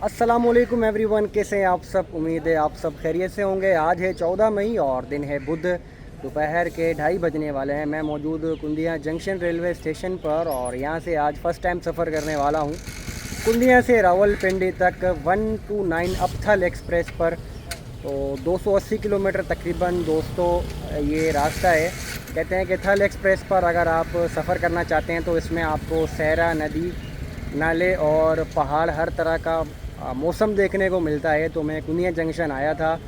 अस्सलामुअलैकुम एवरीवन, कैसे हैं आप सब। उम्मीद है आप सब खैरियत से होंगे। आज है 14 मई और दिन है बुध। दोपहर के 2:30 बजने वाले हैं। मैं मौजूद कुंदिया जंक्शन रेलवे स्टेशन पर और यहाँ से आज फ़र्स्ट टाइम सफ़र करने वाला हूँ। कुंदिया से रावलपिंडी तक 129 अपथल एक्सप्रेस पर। तो 280 किलोमीटर तकरीबन दोस्तों ये रास्ता है। कहते हैं कि थल एक्सप्रेस पर अगर आप सफ़र करना चाहते हैं तो इसमें आपको सहरा, नदी, नाले और पहाड़, हर तरह का मौसम देखने को मिलता है। तो मैं कुनिया जंक्शन आया था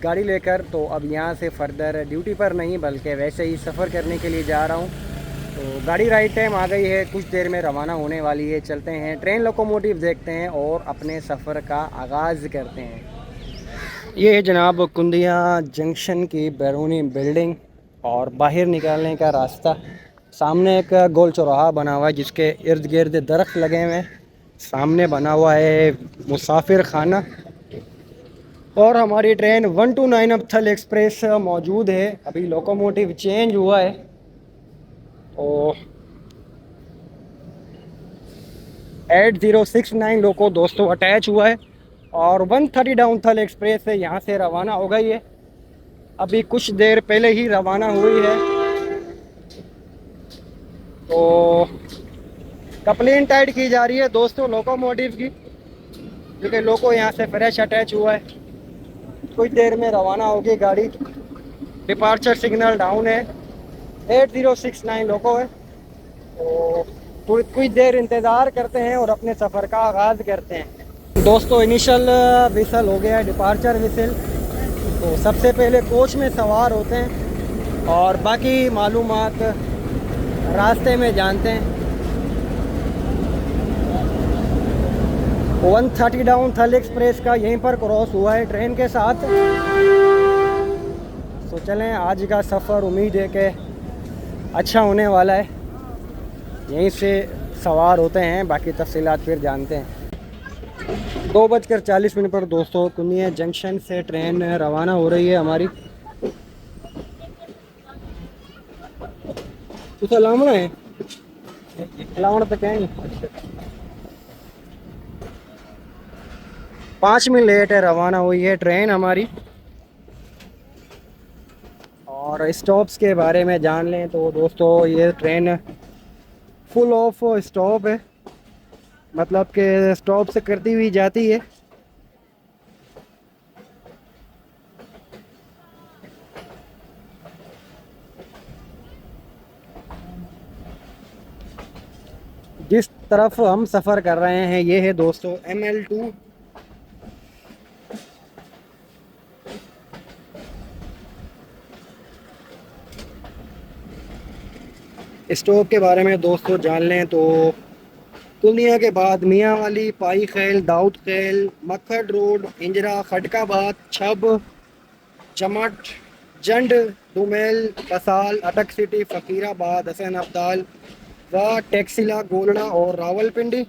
गाड़ी लेकर। तो अब यहाँ से फ़र्दर ड्यूटी पर नहीं बल्कि वैसे ही सफ़र करने के लिए जा रहा हूँ। तो गाड़ी राइट टाइम आ गई है, कुछ देर में रवाना होने वाली है। चलते हैं, ट्रेन लोकोमोटिव देखते हैं और अपने सफ़र का आगाज़ करते हैं। ये है जनाब कुंदिया जंक्शन की बैरूनी बिल्डिंग और बाहर निकालने का रास्ता। सामने एक गोल चौराहा बना हुआ है जिसके इर्द गिर्द दरख्त लगे हुए हैं। सामने बना हुआ है मुसाफिर खाना और हमारी ट्रेन 129 अबथल एक्सप्रेस मौजूद है। अभी लोकोमोटिव चेंज हुआ है। तो 8069 लोको दोस्तों अटैच हुआ है और 130 डाउनथल एक्सप्रेस है यहाँ से रवाना हो गई है। अभी कुछ देर पहले ही रवाना हुई है। तो कपलिंग टाइट की जा रही है दोस्तों लोकोमोटिव की, क्योंकि लोको यहाँ से फ्रेश अटैच हुआ है। कुछ देर में रवाना होगी गाड़ी। डिपार्चर सिग्नल डाउन है। 8069 लोको है। तो कुछ देर इंतज़ार करते हैं और अपने सफ़र का आगाज़ करते हैं। दोस्तों इनिशियल विसल हो गया है, डिपार्चर विसल। तो सबसे पहले कोच में सवार होते हैं और बाकी मालूमात रास्ते में जानते हैं। 130 डाउन थल एक्सप्रेस का यहीं पर क्रॉस हुआ है ट्रेन के साथ। तो चलें, आज का सफ़र उम्मीद है कि अच्छा होने वाला है। यहीं से सवार होते हैं, बाकी तफसीलात फिर जानते हैं। 2:40 पर दोस्तों कुनिया जंक्शन से ट्रेन रवाना हो रही है हमारी। तो लामड़ा है, लामड़ा तक है 5 मिनट लेट है रवाना हुई है ट्रेन हमारी। और स्टॉप्स के बारे में जान लें तो दोस्तों ये ट्रेन फुल ऑफ स्टॉप है, मतलब कि स्टॉप से करती हुई जाती है। जिस तरफ हम सफ़र कर रहे हैं ये है दोस्तों ML2। स्टॉप के बारे में दोस्तों जान लें तो कुनिया के बाद मियाँ वाली, पाई खेल, दाऊद खेल, मक्खड रोड, इंजरा, खटकाबाद, छब, चमट, जंड, दुमेल, कसाल, अटक सिटी, फ़कीराबाद, हसन अब्दाल व टैक्सिला, गोलना और रावलपिंडी।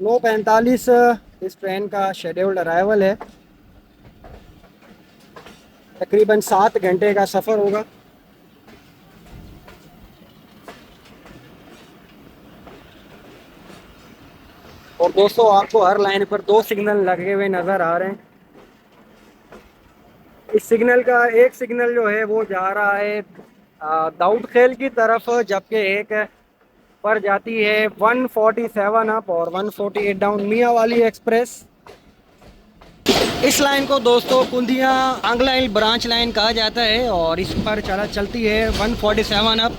9:45 इस ट्रेन का शेड्यूल्ड अराइवल है। तकरीबन 7 घंटे का सफ़र होगा। और दोस्तों आपको हर लाइन पर 2 सिग्नल लगे हुए नज़र आ रहे हैं। इस सिग्नल का एक सिग्नल जो है वो जा रहा है दाऊद खेल की तरफ, जबकि एक पर जाती है 147 अप और 148 डाउन मियाँ वाली एक्सप्रेस। इस लाइन को दोस्तों कुंदिया आंगलाइल ब्रांच लाइन कहा जाता है और इस पर चलती है 147 अप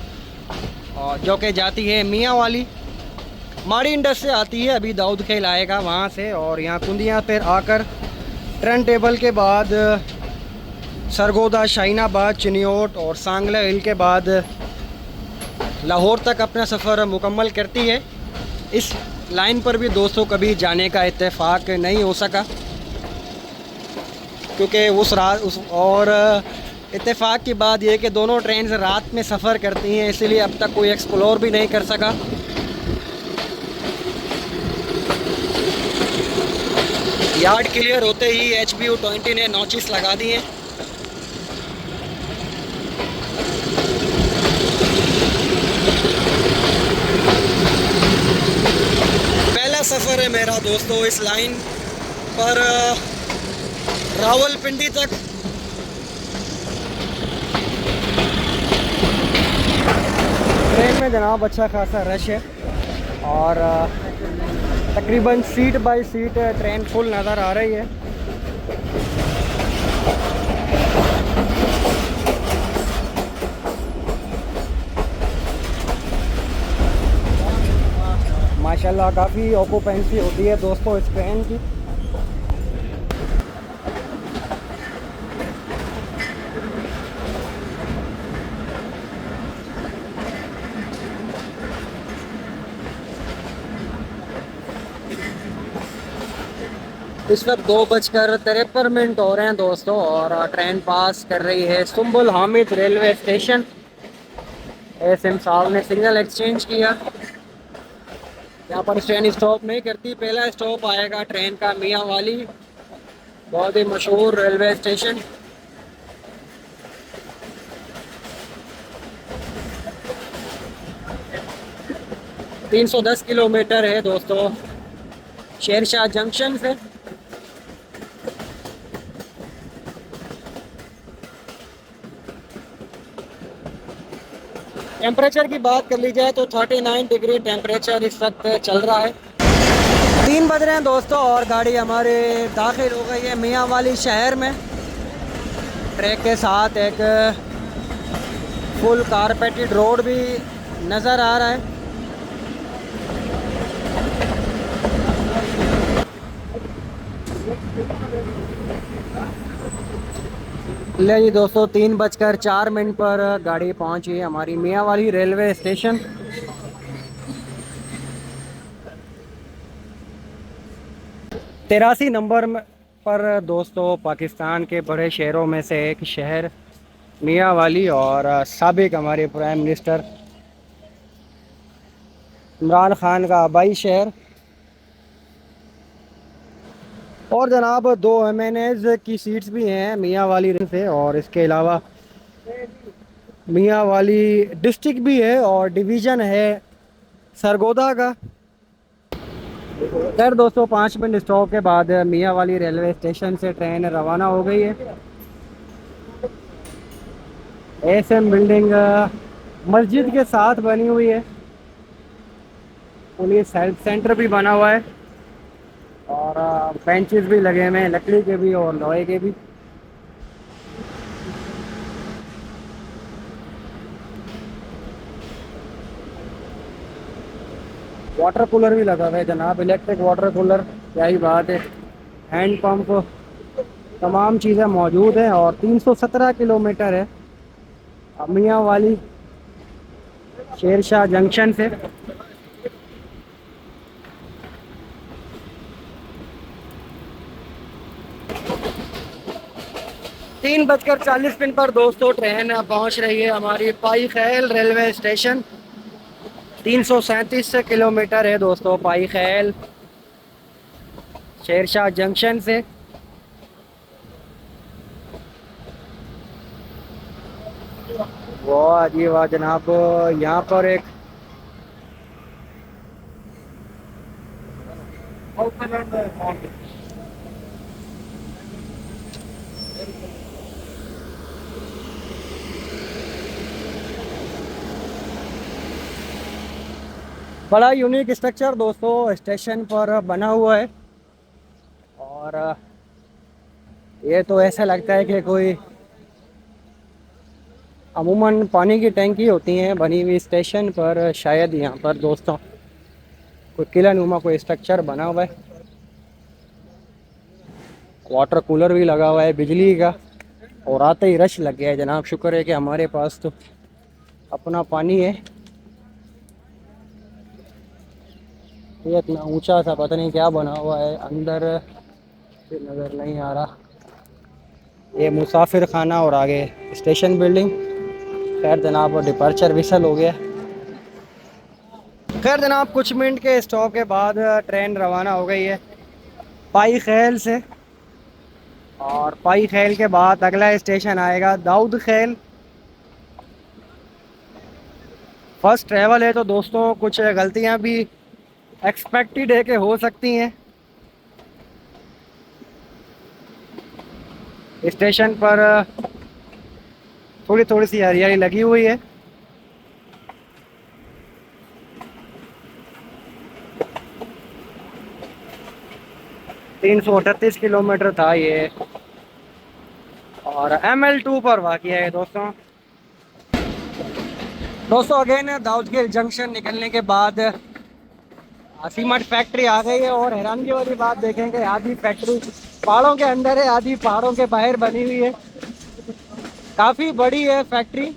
और जो कि जाती है मियाँ वाली। माड़ी इंडस से आती है, अभी दाऊद खेल आएगा वहाँ से। और यहाँ कुंदिया पर आकर टर्न टेबल के बाद सरगोदा, शाहीनाबाद, चिनियोट और सांगला हिल के बाद लाहौर तक अपना सफ़र मुकम्मल करती है। इस लाइन पर भी दोस्तों कभी जाने का इत्तेफाक नहीं हो सका, क्योंकि उस और इत्तेफाक की बात यह कि दोनों ट्रेन रात में सफ़र करती हैं, इसीलिए अब तक कोई एक्सप्लोर भी नहीं कर सका। यार्ड क्लियर होते ही HBU20 ने नॉचिस लगा दी हैं। सफ़र है मेरा दोस्तों इस लाइन पर रावलपिंडी तक। ट्रेन में जनाब अच्छा खासा रश है और तकरीबन seat by seat train full नज़र आ रही है। माशाल्लाह काफ़ी ऑक्यूपेंसी होती है दोस्तों इस ट्रेन की। इस वक्त 2:53 हो रहे हैं दोस्तों और ट्रेन पास कर रही है Sumbul Hamid railway station. SM साहब ने सिग्नल एक्सचेंज किया। यहाँ पर ट्रेन स्टॉप नहीं करती। पहला स्टॉप आएगा ट्रेन का मियाँ वाली, बहुत ही मशहूर रेलवे स्टेशन। है 310 किलोमीटर है दोस्तों शेरशाह जंक्शन से। टेम्परेचर की बात कर ली जाए तो 39 डिग्री टेम्परेचर इस वक्त चल रहा है। 3 बज रहे हैं दोस्तों और गाड़ी हमारे दाखिल हो गई है मियाँ वाली शहर में। ट्रैक के साथ एक फुल कारपेटेड रोड भी नज़र आ रहा है। ले जी दोस्तों 3:04 पर गाड़ी पहुंची हमारी मियाँ वाली रेलवे स्टेशन। तिरासी नंबर पर दोस्तों पाकिस्तान के बड़े शहरों में से एक शहर मियाँ वाली और साबिक हमारे प्राइम मिनिस्टर इमरान खान का आबाई शहर। और जनाब 2 MNAs की सीट्स भी हैं मियाँ वाली से और इसके अलावा मियाँ वाली डिस्ट्रिक्ट भी है और डिवीज़न है सरगोदा का। खैर दोस्तों 5 मिनट स्टॉप के बाद मियाँ वाली रेलवे स्टेशन से ट्रेन रवाना हो गई है। एसएम बिल्डिंग मस्जिद के साथ बनी हुई है। पुलिस हेल्थ सेंटर भी बना हुआ है और बेंचेस भी लगे हुए हैं लकड़ी के भी और लोहे के भी। वाटर कूलर भी लगा हुआ है जनाब, इलेक्ट्रिक वाटर कूलर, क्या ही बात है। हैंड पंप, तमाम चीज़ें मौजूद हैं और 317 किलोमीटर है मियाँ वाली शेरशाह जंक्शन से। 3:40 पर दोस्तों ट्रेन पहुंच रही है हमारी पाई खैल रेलवे स्टेशन। 337 किलोमीटर है दोस्तों पाई खैल शेरशाह जंक्शन से। वाह जी वाह जनाब, यहाँ पर एक बड़ा यूनिक स्ट्रक्चर दोस्तों स्टेशन पर बना हुआ है और ये तो ऐसा लगता है कि कोई अमूमन पानी की टैंकी होती हैं बनी हुई स्टेशन पर, शायद यहाँ पर दोस्तों कोई किला नुमा कोई स्ट्रक्चर बना हुआ है। वाटर कूलर भी लगा हुआ है बिजली का और आते ही रश लग गया है जनाब। शुक्र है कि हमारे पास तो अपना पानी है। ये इतना ऊंचा सा पता नहीं क्या बना हुआ है, अंदर से नज़र नहीं आ रहा। ये मुसाफिर खाना और आगे स्टेशन बिल्डिंग। खैर जनाब डिपार्चर विसल हो गया। खैर जनाब कुछ मिनट के स्टॉप के बाद ट्रेन रवाना हो गई है पाई खैल से और पाई खैल के बाद अगला स्टेशन आएगा दाऊद खैल। फर्स्ट ट्रैवल है तो दोस्तों कुछ गलतियां भी एक्सपेक्टेड है कि हो सकती हैं। स्टेशन पर थोड़ी थोड़ी सी हरियाली लगी हुई है। तीन सौ 38 किलोमीटर था ये, और ML2 पर वाक़ है दोस्तों। अगेन दाऊदखेल जंक्शन निकलने के बाद सीमेंट फैक्ट्री आ गई है, और हैरानगी वाली बात देखेंगे, आधी फैक्ट्री पहाड़ों के अंदर है, आधी पहाड़ों के बाहर बनी हुई है। काफ़ी बड़ी है फैक्ट्री।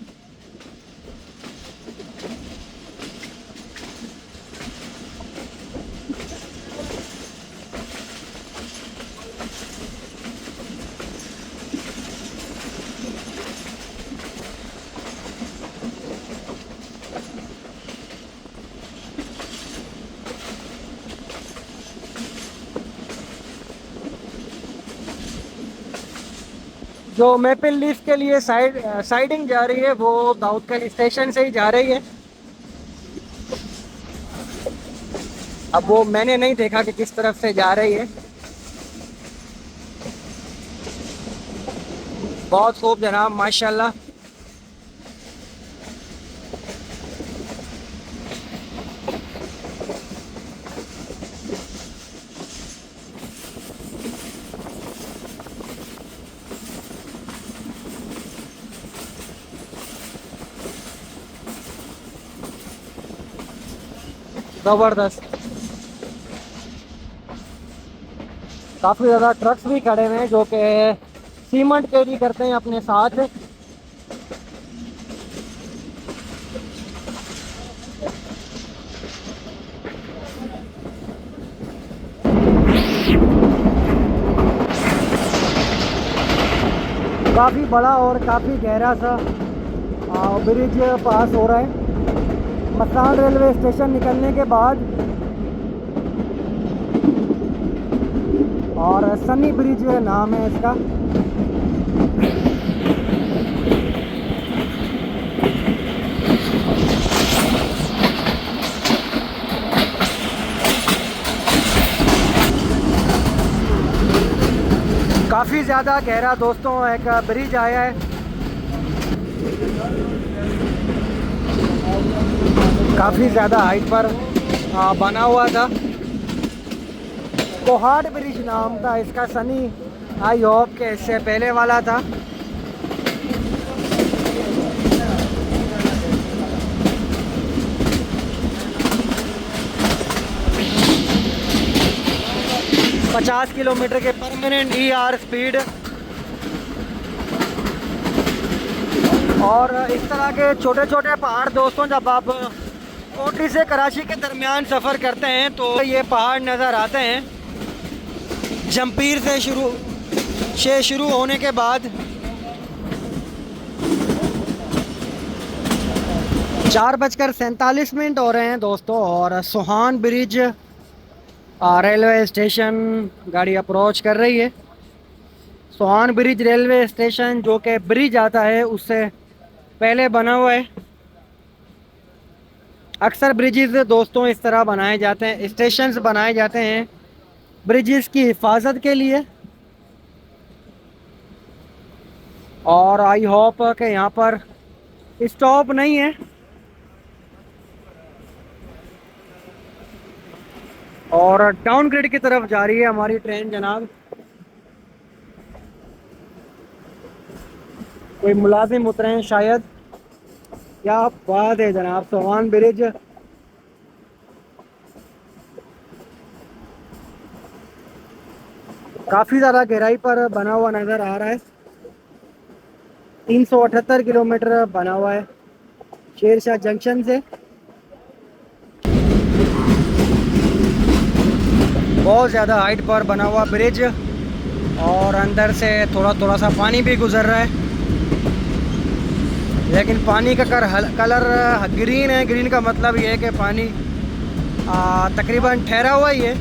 जो मेपल लीफ के लिए साइडिंग जा रही है वो दाऊदखेल स्टेशन से ही जा रही है। अब वो मैंने नहीं देखा कि किस तरफ से जा रही है। बहुत खूब जनाब, माशाल्लाह। ज़बरदस्त। काफ़ी ज़्यादा ट्रक्स भी खड़े हुए हैं जो कि सीमेंट कैरी करते हैं अपने साथ। काफ़ी बड़ा और काफ़ी गहरा सा ब्रिज पास हो रहा है मसान रेलवे स्टेशन निकलने के बाद, और सनी ब्रिज नाम है इसका। काफ़ी ज़्यादा गहरा दोस्तों एक ब्रिज आया है। काफ़ी ज़्यादा हाइट पर बना हुआ था। कोहाड़ ब्रिज नाम था इसका। सनी आई होप के इससे पहले वाला था। पचास किलोमीटर के परमानेंट ER स्पीड। और इस तरह के छोटे छोटे पहाड़ दोस्तों, जब आप कोटरी से कराची के दरमियान सफ़र करते हैं तो ये पहाड़ नज़र आते हैं। जंपीर से शुरू होने के बाद 4:47 हो रहे हैं दोस्तों, और सोहान ब्रिज रेलवे स्टेशन गाड़ी अप्रोच कर रही है। सोहान ब्रिज रेलवे स्टेशन जो कि ब्रिज आता है उससे पहले बना हुआ है। अक्सर ब्रिजेस दोस्तों इस तरह बनाए जाते हैं, स्टेशंस बनाए जाते हैं ब्रिजेस की हिफाजत के लिए। और आई होप कि यहाँ पर स्टॉप नहीं है। और टाउन ग्रिड की तरफ जा रही है हमारी ट्रेन जनाब। कोई मुलाजिम उतरे हैं शायद। क्या बात है जनाब, सोहान ब्रिज काफ़ी ज़्यादा गहराई पर बना हुआ नज़र आ रहा है। 378 किलोमीटर बना हुआ है शेरशाह जंक्शन से। बहुत ज़्यादा हाइट पर बना हुआ ब्रिज, और अंदर से थोड़ा थोड़ा सा पानी भी गुजर रहा है, लेकिन पानी का कलर ग्रीन है। ग्रीन का मतलब ये है कि पानी तकरीबन ठहरा हुआ ही है।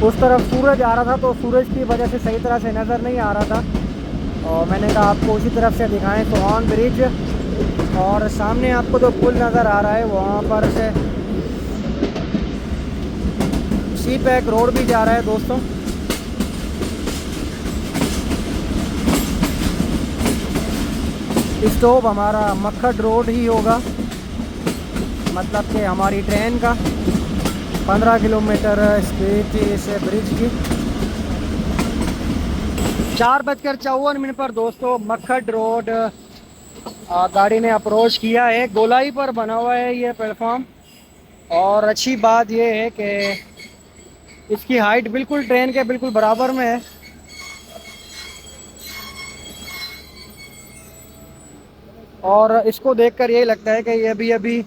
उस तरफ सूरज आ रहा था तो सूरज की वजह से सही तरह से नज़र नहीं आ रहा था, और मैंने कहा आपको उसी तरफ से दिखाएं सोहान ब्रिज। और सामने आपको जो पुल नज़र आ रहा है वहाँ पर से सी पैक रोड भी जा रहा है दोस्तों। स्टॉप हमारा मक्खड रोड ही होगा, मतलब कि हमारी ट्रेन का 15 किलोमीटर स्पीड थी इस ब्रिज की। 4:54 पर दोस्तों मक्खड रोड गाड़ी ने अप्रोच किया है। गोलाई पर बना हुआ है ये प्लेटफॉर्म, और अच्छी बात ये है कि इसकी हाइट बिल्कुल ट्रेन के बिल्कुल बराबर में है। और इसको देखकर यही लगता है कि ये अभी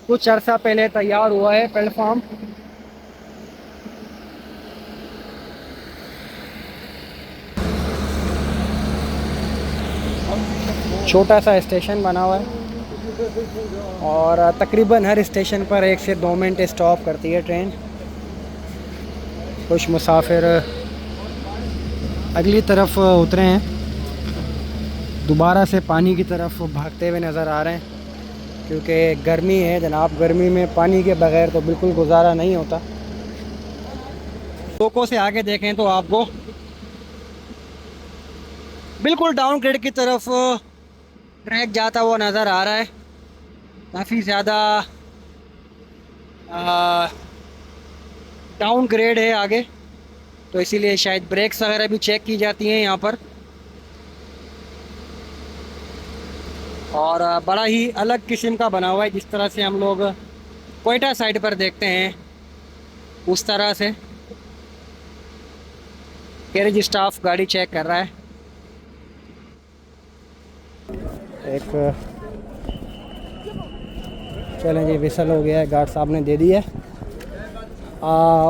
कुछ अर्सा पहले तैयार हुआ है प्लेटफॉर्म। छोटा सा स्टेशन बना हुआ है और तकरीबन हर स्टेशन पर 1 से 2 मिनट स्टॉप करती है ट्रेन। कुछ मुसाफिर अगली तरफ उतरे हैं, दोबारा से पानी की तरफ भागते हुए नज़र आ रहे हैं, क्योंकि गर्मी है जनाब। गर्मी में पानी के बगैर तो बिल्कुल गुजारा नहीं होता। टोको से आगे देखें तो आपको बिल्कुल डाउन ग्रेड की तरफ ट्रैक जाता हुआ नज़र आ रहा है। काफ़ी ज़्यादा डाउन ग्रेड है आगे, तो इसीलिए शायद ब्रेक्स वगैरह भी चेक की जाती हैं यहाँ पर। और बड़ा ही अलग किस्म का बना हुआ है, जिस तरह से हम लोग कोयटा साइड पर देखते हैं उस तरह से। गैरेज स्टाफ गाड़ी चेक कर रहा है। एक चलें जी, विसल हो गया है, गार्ड साहब ने दे दी है।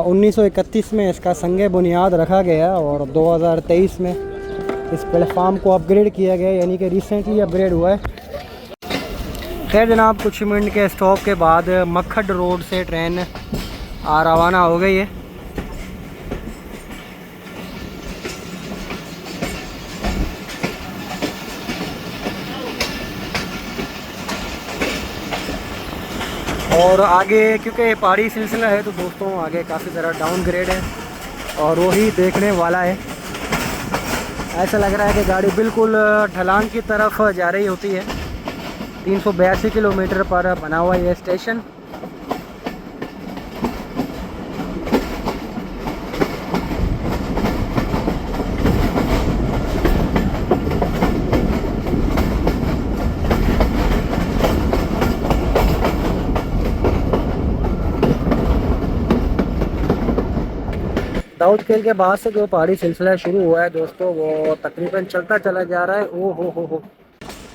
1931 में इसका संगे बुनियाद रखा गया और 2023 में इस प्लेटफार्म को अपग्रेड किया गया, यानी कि रिसेंटली अपग्रेड हुआ है। खैर जनाब, कुछ मिनट के स्टॉप के बाद मक्खड रोड से ट्रेन रवाना हो गई है। और आगे क्योंकि पहाड़ी सिलसिला है तो दोस्तों आगे काफ़ी ज़रा डाउन ग्रेड है और वही देखने वाला है। ऐसा लग रहा है कि गाड़ी बिल्कुल ढलान की तरफ जा रही होती है। 382 किलोमीटर पर बना हुआ ये स्टेशन। दाऊद खेल के बाद से जो पहाड़ी सिलसिला शुरू हुआ है दोस्तों, वो तकरीबन चलता चला जा रहा है। ओ हो।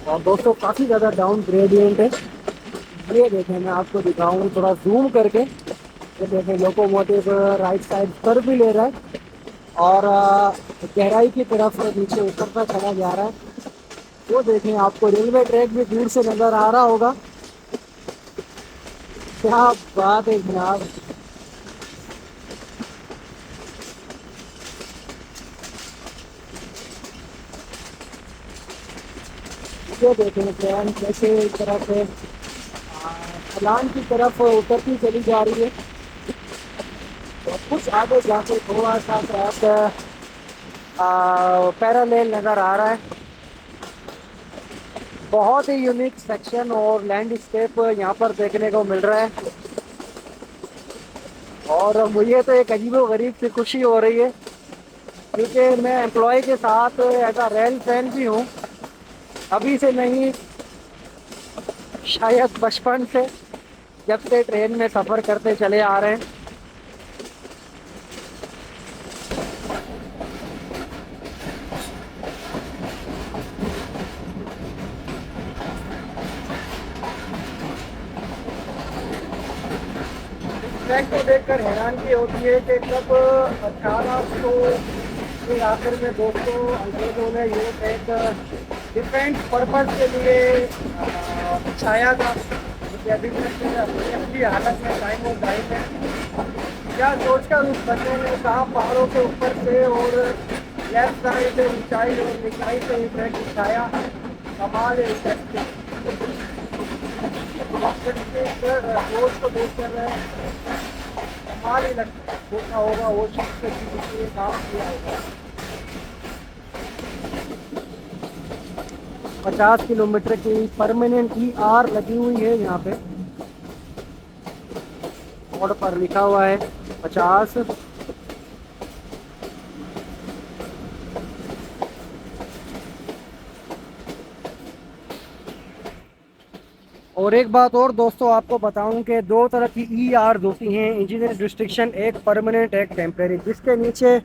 और दोस्तों काफ़ी ज़्यादा डाउन ग्रेडियंट है। ये देखें, मैं आपको दिखाऊँ थोड़ा जूम करके। ये देखें, लोकोमोटिव राइट साइड पर भी ले रहा है और गहराई की तरफ नीचे उतरता चला जा रहा है। वो देखें, आपको रेलवे ट्रैक भी दूर से नज़र आ रहा होगा। क्या बात है जनाब। ये देखें ट्रेन कैसे इस तरह से ढलान की तरफ उतरती चली जा रही है। तो कुछ आगे जाके थोड़ा सा ट्रैक पैरेलल नज़र आ रहा है। बहुत ही यूनिक सेक्शन और लैंडस्केप यहाँ पर देखने को मिल रहा है। और मुझे तो एक अजीबो-गरीब सी खुशी हो रही है, क्योंकि मैं एम्प्लॉय के साथ एज अ रेल फैन भी हूँ। अभी से नहीं, शायद बचपन से, जब से ट्रेन में सफ़र करते चले आ रहे हैं। ट्रैक को देखकर हैरानगी होती है कि कब 1800 के आखिर में दोस्तों अंग्रेजों ने ये ट्रैक डिफेंस पर्पज के लिए बिछाया था। अभी अपनी हालत में टाइम और टाइम है। क्या सोचकर उस बंदे ने कहा पहाड़ों के ऊपर से और लेफ्ट साइड से ऊंचाई और निचाई से ट्रैक बिछाया। कमाल है। रोज को देख कर रहे हैं, कमाल ही देखा होगा वो चीज़ पे ये काम किया होगा। 50 किलोमीटर की परमानेंट ER लगी हुई है यहाँ पे, बोर्ड पर लिखा हुआ है 50। और एक बात और दोस्तों आपको बताऊं कि दो तरह की ER होती हैं, इंजीनियर रिस्ट्रिक्शन, एक परमानेंट एक टेम्परेरी। जिसके नीचे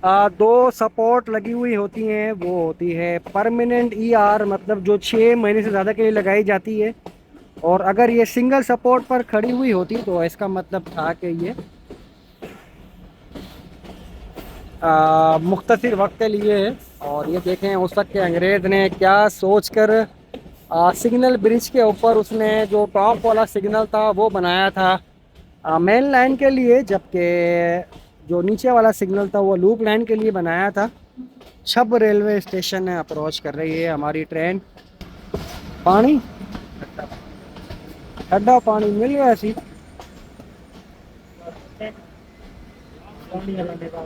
दो सपोर्ट लगी हुई होती हैं वो होती है परमानेंट ER, मतलब जो 6 महीने से ज़्यादा के लिए लगाई जाती है। और अगर ये सिंगल सपोर्ट पर खड़ी हुई होती तो इसका मतलब था कि ये मुख्तसर वक्त के लिए है। और ये देखें उस वक्त के अंग्रेज़ ने क्या सोचकर सिग्नल ब्रिज के ऊपर उसने जो टॉप वाला सिग्नल था वो बनाया था मेन लाइन के लिए, जबकि जो नीचे वाला सिग्नल था वो लूप लाइन के लिए बनाया था। छब रेलवे स्टेशन अप्रोच कर रही है हमारी ट्रेन। पानी ठंडा पानी मिल गया सी।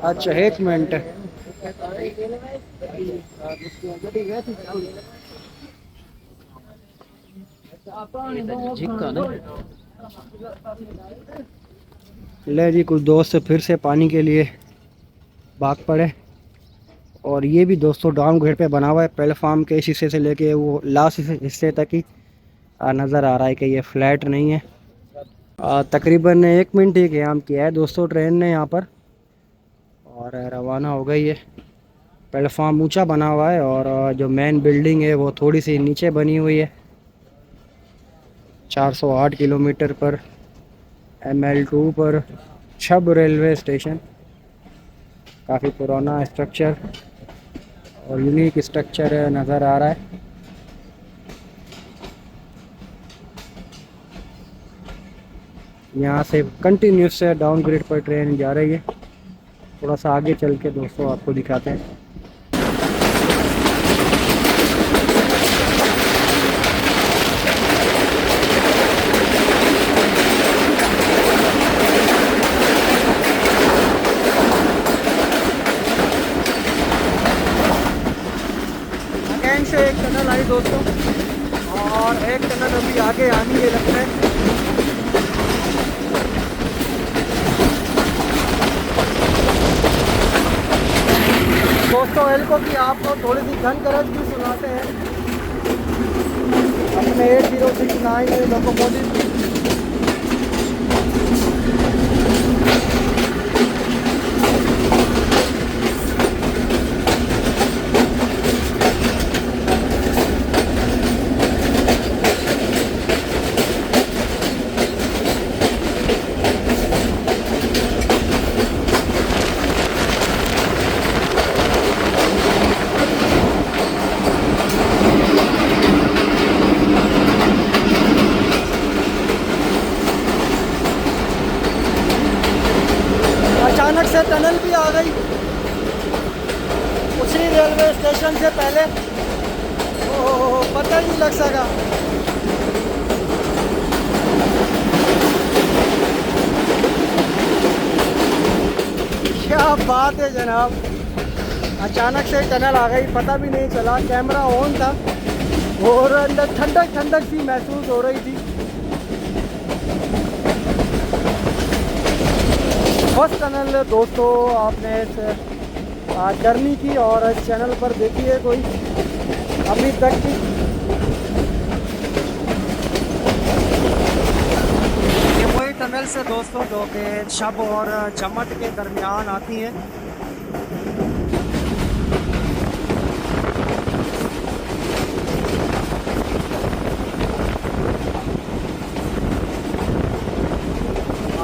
अच्छा एक मिनट, ले जी कुछ दोस्त फिर से पानी के लिए भाग पड़े। और ये भी दोस्तों डाउन ग्रेड पे बना हुआ है, प्लेटफार्म के इस हिस्से से लेके वो लास्ट हिस्से तक ही नज़र आ रहा है कि ये फ्लैट नहीं है। तकरीबन 1 मिनट ही क़याम किया है दोस्तों ट्रेन ने यहाँ पर, और रवाना हो गई है। प्लेटफार्म ऊंचा बना हुआ है और जो मेन बिल्डिंग है वो थोड़ी सी नीचे बनी हुई है। 408 किलोमीटर पर ML2 पर छब रेलवे स्टेशन, काफ़ी पुराना स्ट्रक्चर और यूनिक स्ट्रक्चर नज़र आ रहा है। यहाँ से कंटिन्यूस डाउन ग्रेड पर ट्रेन जा रही है। थोड़ा सा आगे चल के दोस्तों आपको दिखाते हैं। से एक टनल आई दोस्तों, और एक टनल अभी आगे आनी है लगता है। दोस्तों एल्को की आपको थोड़ी सी घन गरज भी सुनाते हैं अपने 8069 लोकोमोटिव। अचानक से टनल भी आ गई उसी रेलवे स्टेशन से पहले, ओह पता ही नहीं लग सका। क्या बात है जनाब, अचानक से टनल आ गई, पता भी नहीं चला। कैमरा ऑन था और अंदर ठंडक ठंडक सी महसूस हो रही थी। फर्स्ट टनल दोस्तों आपने जर्नी की और इस चैनल पर देखी है कोई अभी तक की। ये वही टनल से दोस्तों जो कि शब और जमट के दरमियान आती है।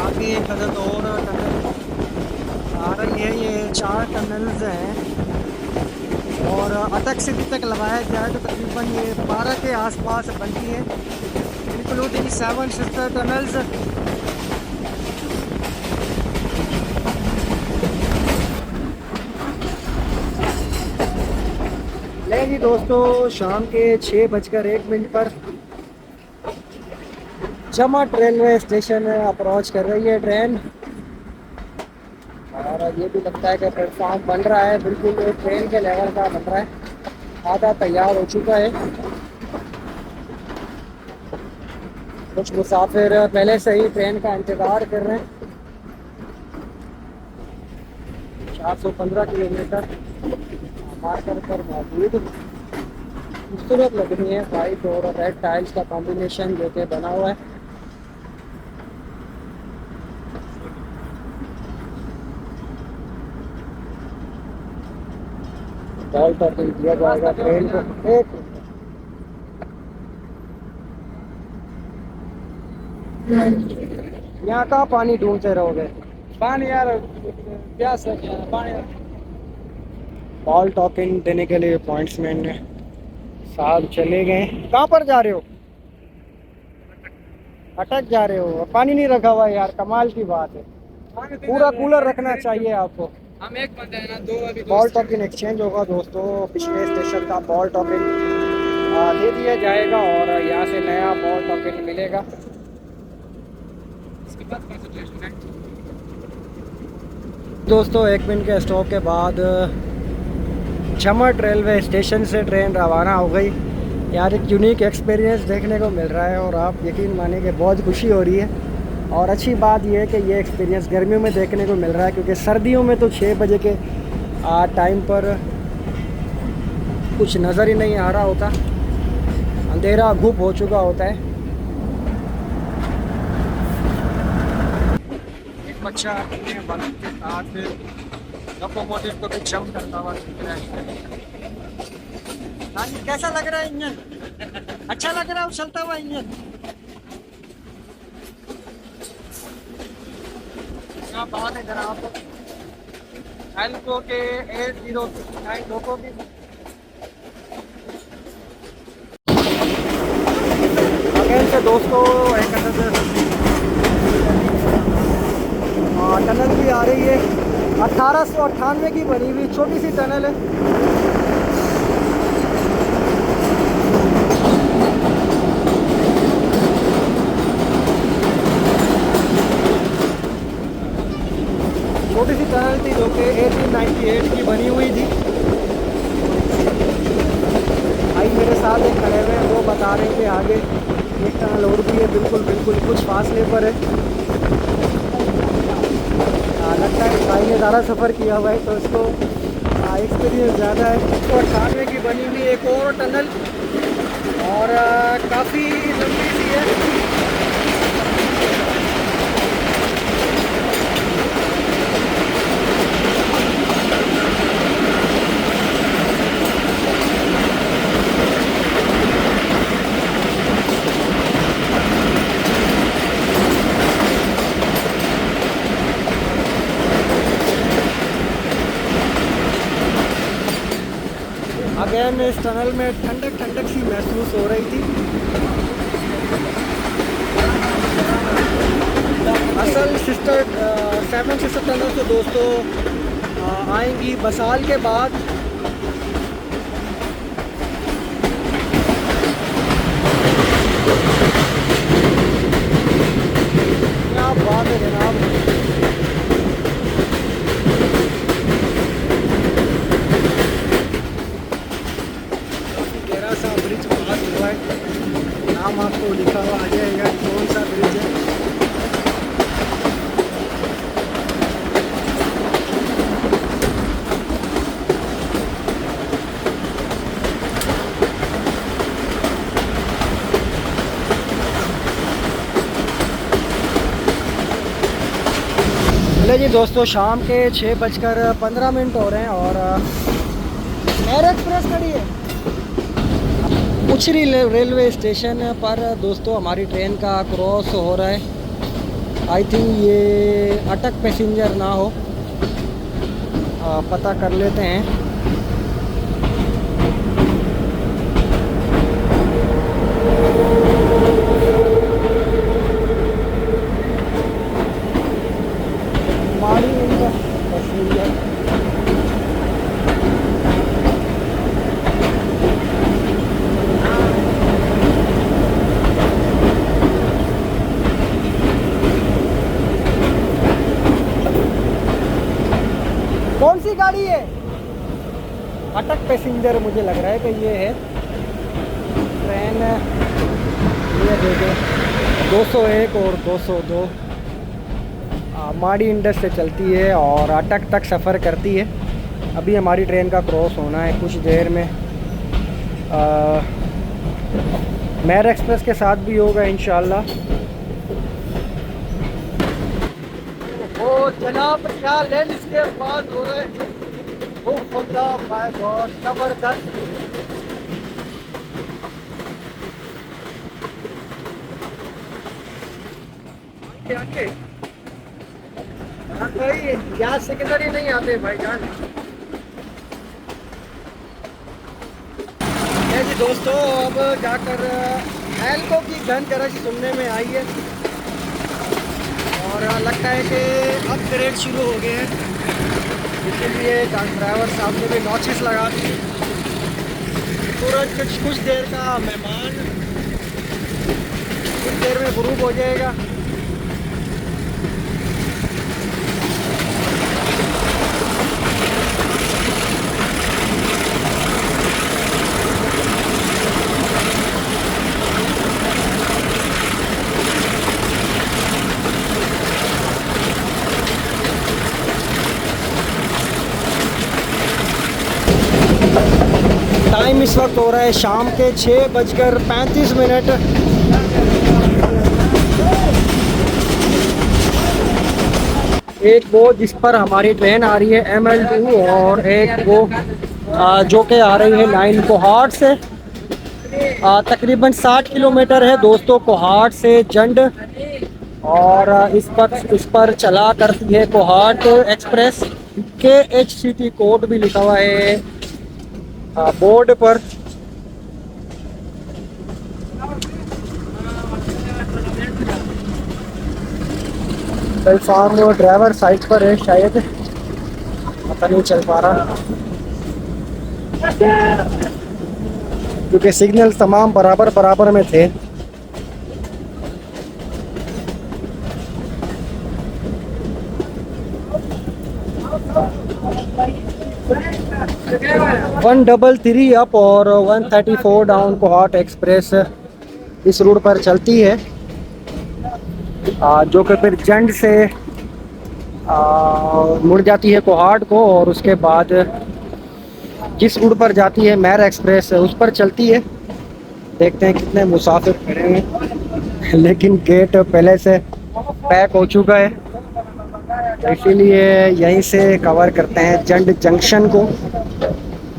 आगे एक अदद और टनल आ रही है। ये 4 टनल्स हैं और अटक सिटी तक लगाया जाए तो तकरीबन ये 12 के आसपास बनती है, इंक्लूडिंग 7 सिस्टर टनल्स। लेकिन दोस्तों शाम के 6:01 पर चमट रेलवे स्टेशन अप्रोच कर रही है ट्रेन। और ये भी लगता है कि प्लेटफॉर्म बन रहा है, बिल्कुल ट्रेन के लेवल का बन रहा है, आधा तैयार हो चुका है। कुछ मुसाफिर पहले से ही ट्रेन का इंतज़ार कर रहे हैं। 415 किलोमीटर मार्कर पर मौजूद। खूबसूरत लग रही है वाइट और रेड टाइल्स का कॉम्बिनेशन जो कि बना हुआ है। कॉल पर दिया जाएगा ट्रेन को। एक यहाँ का पानी ढूंढते रहोगे? पानी यार, प्यास लगी है पानी। कॉल टॉकिंग देने के लिए पॉइंट्समैन साहब चले गए। कहाँ पर जा रहे हो? अटक जा रहे हो? पानी नहीं रखा हुआ यार, कमाल की बात है। पानी तो पूरा इधर कूलर रखना चाहिए आपको। हम एक बंदे हैं ना, दो अभी बॉल दोस्त हैं। टॉकिंग एक्सचेंज होगा दोस्तों, पिछले स्टेशन का बॉल टॉकिंग दे दिया जाएगा और यहाँ से नया बॉल टॉकिंग मिलेगा। इसके बाद कंसंट्रेशन है। दोस्तों 1 मिनट के स्टॉप के बाद चमट रेलवे स्टेशन से ट्रेन रवाना हो गई। यार एक यूनिक एक्सपीरियंस देखने को मिल रहा है और आप यकीन मानिए कि बहुत खुशी हो रही है। और अच्छी बात यह है कि ये एक्सपीरियंस गर्मियों में देखने को मिल रहा है, क्योंकि सर्दियों में तो 6 बजे के टाइम पर कुछ नज़र ही नहीं आ रहा होता, अंधेरा घुप हो चुका होता है। एक बच्चा अपने बाइक के साथ लोकोमोटिव को भी जंप करता हुआ दिख रहा है। हाँ जी, कैसा लग रहा है इंजन? अच्छा लग रहा है उछलता हुआ इंजन? क्या बात है जनाब। एल्को के 8069 लोगों की अगेन से दोस्तों एक टनल भी आ रही है। 1898 की बनी हुई छोटी सी टनल है। छोटी सी टनल थी जो कि 1898 की बनी हुई थी। भाई मेरे साथ एक खड़े हुए हैं, वो बता रहे थे आगे एक टनल और भी है, बिल्कुल बिल्कुल कुछ फासले पर है। लगता है भाई ने ज़्यादा सफ़र किया हुआ है तो इसको एक्सपीरियंस ज़्यादा है। तो 98 की बनी हुई एक और टनल और काफ़ी लंबी सी है। अगेन इस टनल में ठंडक ठंडक सी महसूस हो रही थी। असल सेवन सिस्टर टनल तो दोस्तों आएंगी बसाल के बाद। क्या बात है जनाब। गहरा सा ब्रिज पास हुआ है, नाम आपको लिखा हुआ आ जाएगा कौन सा ब्रिज है। चलिए जी दोस्तों, शाम के 6:15 हो रहे हैं और एयर एक्सप्रेस खड़ी है उछरी रेलवे स्टेशन पर। दोस्तों हमारी ट्रेन का क्रॉस हो रहा है। आई थिंक ये अटक पैसेंजर ना हो, पता कर लेते हैं। हमारी पैसेंजर गाड़ी है? अटक पैसेंजर मुझे लग रहा है कि ये है ट्रेन। ये देखें 201 और 202 माड़ी इंडस से चलती है और अटक तक सफ़र करती है। अभी हमारी ट्रेन का क्रॉस होना है कुछ देर में। मेर एक्सप्रेस के साथ भी होगा इंशाल्लाह। ओ जनाब क्या लेन इसके बाद हो रहे हैं। ओ खुदा माय गॉड जबरदस्त। भाई यहाँ सिकंदर ही नहीं आते भाई जान। जी दोस्तों अब जाकर एल्को की गन करज सुनने में आई है और लगता है कि अपग्रेड शुरू हो गए हैं, इसीलिए ड्राइवर साहब ने भी नॉचेस लगा दी। सूरज कुछ देर का मेहमान, कुछ देर में गुरूब हो जाएगा। टाइम इस वक्त हो रहा है शाम के 6:35। एक वो जिस पर हमारी ट्रेन आ रही है ML2 और एक वो जो कि आ रही है 9 कोहाट से। तकरीबन 60 किलोमीटर है दोस्तों कोहाट से जंड। और इस पर चला करती है कोहाट एक्सप्रेस। KHCT कोड भी लिखा हुआ है बोर्ड पर। प्लेटफॉर्म ड्राइवर साइड पर है शायद, पता नहीं चल पा रहा क्योंकि सिग्नल तमाम बराबर में थे। वन 133 अप और 134 डाउन कोहाट एक्सप्रेस इस रूट पर चलती है, जो कि फिर जंड से मुड़ जाती है कोहाट को और उसके बाद जिस रूट पर जाती है मेर एक्सप्रेस उस पर चलती है। देखते हैं कितने मुसाफिर खड़े हैं लेकिन गेट पहले से पैक हो चुका है, इसीलिए यहीं से कवर करते हैं जंड जंक्शन को।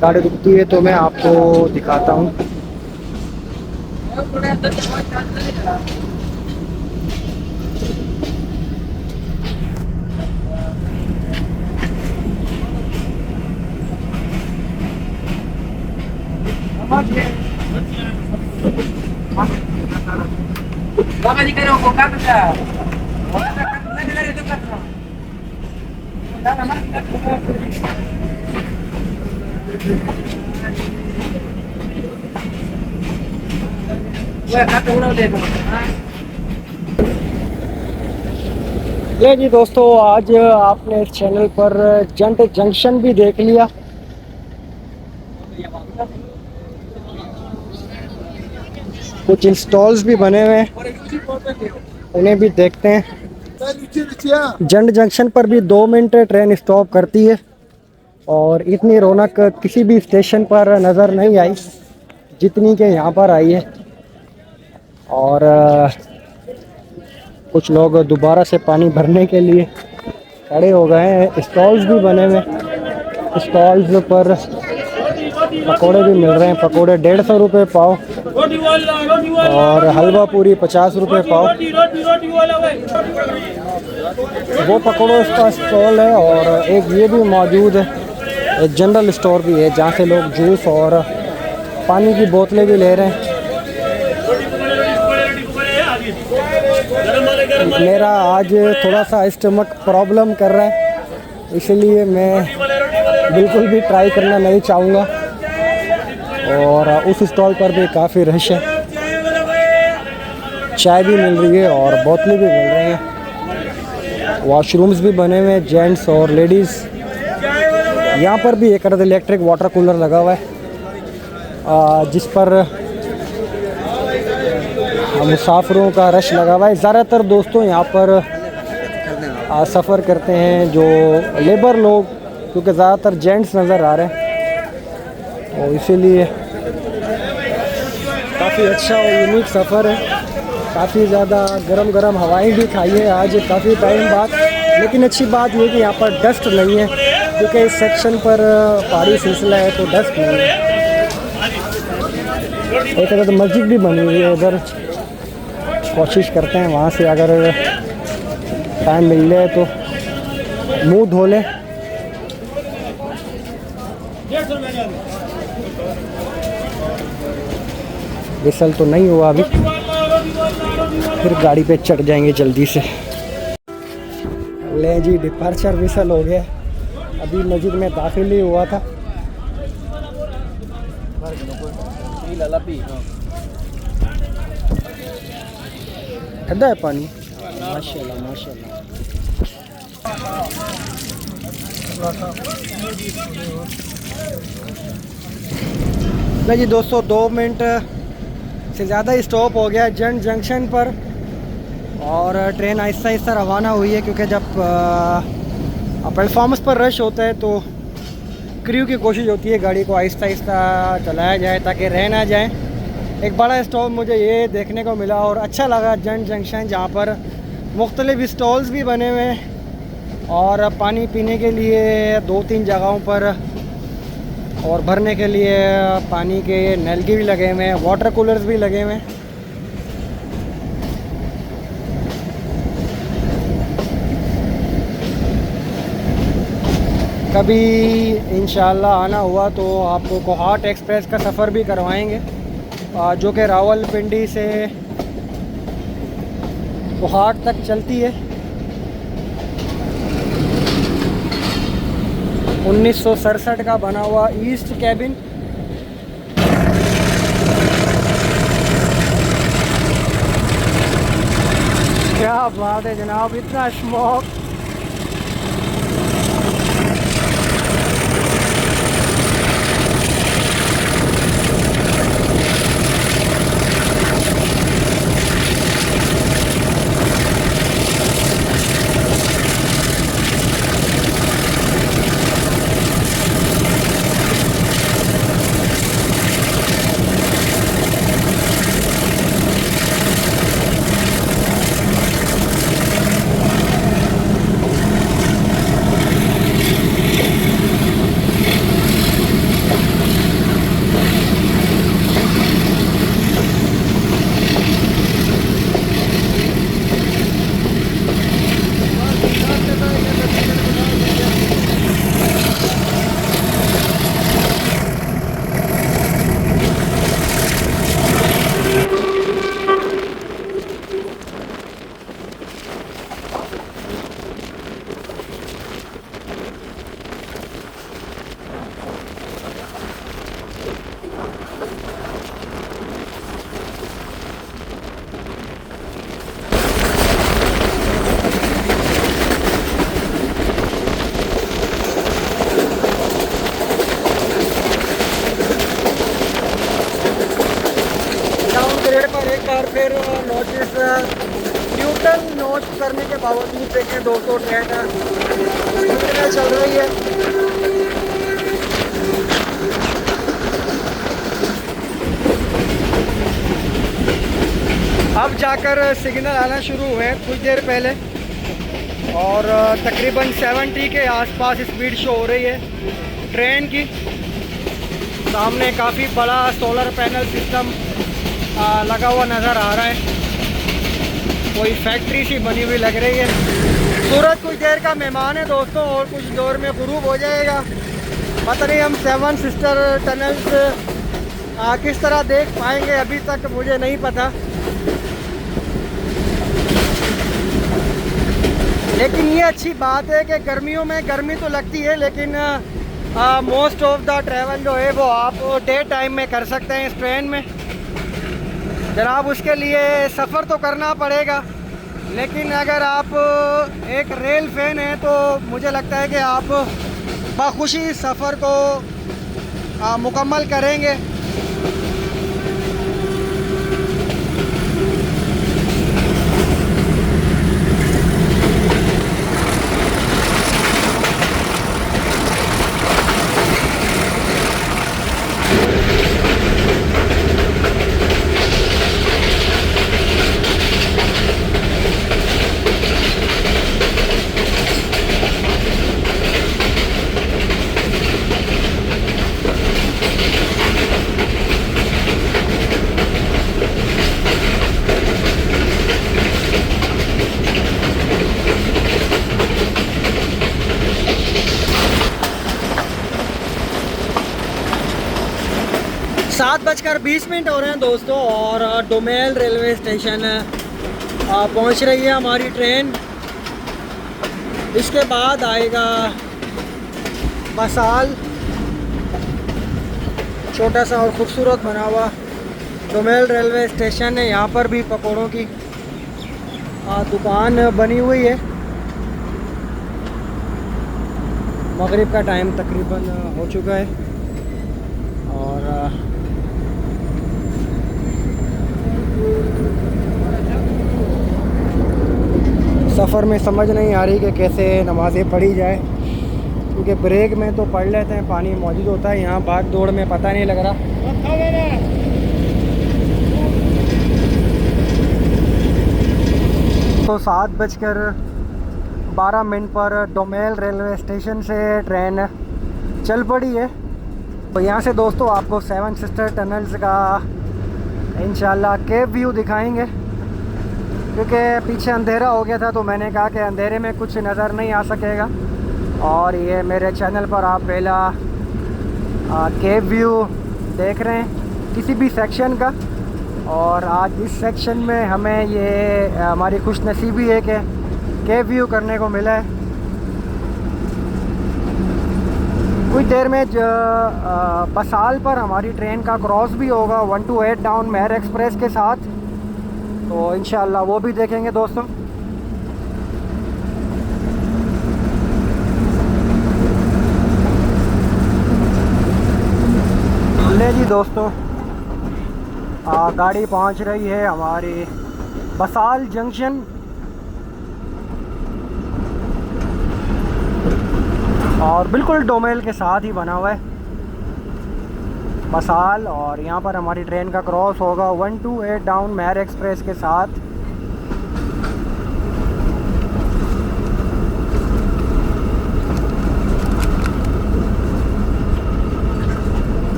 गाड़ी रुकती है तो मैं आपको दिखाता हूँ। ये जी दोस्तों आज आपने इस चैनल पर जंड जंक्शन भी देख लिया। कुछ इंस्टॉल्स भी बने हुए हैं, उन्हें भी देखते हैं। जंड जंक्शन पर भी 2 मिनट ट्रेन स्टॉप करती है और इतनी रौनक किसी भी स्टेशन पर नज़र नहीं आई जितनी के यहाँ पर आई है। और कुछ लोग दोबारा से पानी भरने के लिए खड़े हो गए हैं। स्टॉल्स भी बने हुए, स्टॉल्स पर पकोड़े भी मिल रहे हैं। पकोड़े 150 रुपये पाव और हलवा पूरी 50 रुपये पाव। वो पकोड़ों का स्टॉल है और एक ये भी मौजूद है, एक जनरल स्टोर भी है जहाँ से लोग जूस और पानी की बोतलें भी ले रहे हैं। मेरा आज थोड़ा सा स्टमक प्रॉब्लम कर रहा है, इसलिए मैं बिल्कुल भी ट्राई करना नहीं चाहूँगा। और उस स्टॉल पर भी काफ़ी रश है, चाय भी मिल रही है और बोतलें भी मिल रही हैं। वॉशरूम्स भी बने हुए हैं जेंट्स और लेडीज़। यहाँ पर भी एक अर्ध इलेक्ट्रिक वाटर कूलर लगा हुआ है, जिस पर मुसाफिरों का रश लगा हुआ है। ज़्यादातर दोस्तों यहाँ पर सफ़र करते हैं जो लेबर लोग, क्योंकि ज़्यादातर जेंट्स नज़र आ रहे हैं, और इसीलिए काफ़ी अच्छा और यूनिक सफ़र है। काफ़ी ज़्यादा गरम गरम हवाएं भी खाई है आज काफ़ी टाइम बाद। लेकिन अच्छी बात ये कि यहाँ पर डस्ट नहीं है, क्योंकि इस सेक्शन पर पहाड़ी सिलसिला है तो डस्ट नहीं है। एक तरह मस्जिद भी बनी हुई है इधर, कोशिश करते हैं वहाँ से अगर टाइम मिल जाए तो मुंह धो लें। विसल तो नहीं हुआ अभी, फिर गाड़ी पे चढ़ जाएंगे जल्दी से। ले जी, डिपार्चर विसल हो गया, अभी मस्जिद में दाखिल ही हुआ था। ठंडा है पानी, माशाल्लाह माशाल्लाह। नहीं जी दोस्तों, 2 मिनट से ज़्यादा स्टॉप हो गया जंड जंक्शन पर, और ट्रेन आहिस्ता आहिस्ता रवाना हुई है, क्योंकि जब प्लेटफॉर्म्स पर रश होता है तो क्रू की कोशिश होती है गाड़ी को आहिस्ता आहिस्ता चलाया जाए ताकि रह ना जाए। एक बड़ा स्टॉप मुझे ये देखने को मिला और अच्छा लगा, जंड जंक्शन, जहाँ पर मुख्तलिफ स्टॉल्स भी बने हुए हैं और पानी पीने के लिए 2-3 जगहों पर, और भरने के लिए पानी के नलके भी लगे हुए हैं, वाटर कूलर्स भी लगे हुए हैं। कभी इंशाल्लाह आना हुआ तो आपको कोहाट एक्सप्रेस का सफ़र भी करवाएंगे, जो कि रावलपिंडी से कोहाट तक चलती है। 1967 का बना हुआ ईस्ट कैबिन। क्या बात है जनाब, इतना स्मोक। फिर नोटिस न्यूटन नोट करने के बावजूद देखें दोस्तों ट्रेन चल रही है। अब जाकर सिग्नल आना शुरू हुए हैं कुछ देर पहले, और तकरीबन 70 के आसपास स्पीड शो हो रही है ट्रेन की। सामने काफ़ी बड़ा सोलर पैनल सिस्टम लगा हुआ नज़र आ रहा है, कोई फैक्ट्री सी बनी हुई लग रही है। सूरज कुछ देर का मेहमान है दोस्तों, और कुछ देर में गुरूब हो जाएगा। पता नहीं हम 7 सिस्टर टनल्स किस तरह देख पाएंगे, अभी तक मुझे नहीं पता। लेकिन ये अच्छी बात है कि गर्मियों में गर्मी तो लगती है, लेकिन मोस्ट ऑफ द ट्रैवल जो है वो आप डे टाइम में कर सकते हैं इस ट्रेन में। जनाब उसके लिए सफ़र तो करना पड़ेगा, लेकिन अगर आप एक रेल फैन हैं तो मुझे लगता है कि आप बखुशी इस सफ़र को मुकम्मल करेंगे। सात बजकर 20 हो रहे हैं दोस्तों, और डोमेल रेलवे स्टेशन पहुंच रही है हमारी ट्रेन। इसके बाद आएगा बसाल, छोटा सा और ख़ूबसूरत बना हुआ डोमेल रेलवे स्टेशन है। यहाँ पर भी पकौड़ों की दुकान बनी हुई है। मगरिब का टाइम तकरीबन हो चुका है और सफ़र में समझ नहीं आ रही कि कैसे नमाज़ें पढ़ी जाए, क्योंकि ब्रेक में तो पढ़ लेते हैं, पानी मौजूद होता है। यहाँ भाग दौड़ में पता नहीं लग रहा। तो 7:12 पर डोमेल रेलवे स्टेशन से ट्रेन चल पड़ी है। तो यहाँ से दोस्तों आपको सेवन सिस्टर टनल्स का इंशाल्लाह केव व्यू दिखाएंगे, क्योंकि पीछे अंधेरा हो गया था तो मैंने कहा कि अंधेरे में कुछ नज़र नहीं आ सकेगा। और ये मेरे चैनल पर आप पहला केव व्यू देख रहे हैं किसी भी सेक्शन का। और आज इस सेक्शन में हमें ये हमारी खुशनसीबी है कि केव व्यू करने को मिला है। कुछ देर में बसाल पर हमारी ट्रेन का क्रॉस भी होगा 128 डाउन मेहर एक्सप्रेस के साथ, तो इंशाल्लाह वो भी देखेंगे दोस्तों। ले जी दोस्तों, गाड़ी पहुंच रही है हमारी बसाल जंक्शन, और बिल्कुल डोमेल के साथ ही बना हुआ है बसाल। और यहाँ पर हमारी ट्रेन का क्रॉस होगा 128 डाउन मेहर एक्सप्रेस के साथ।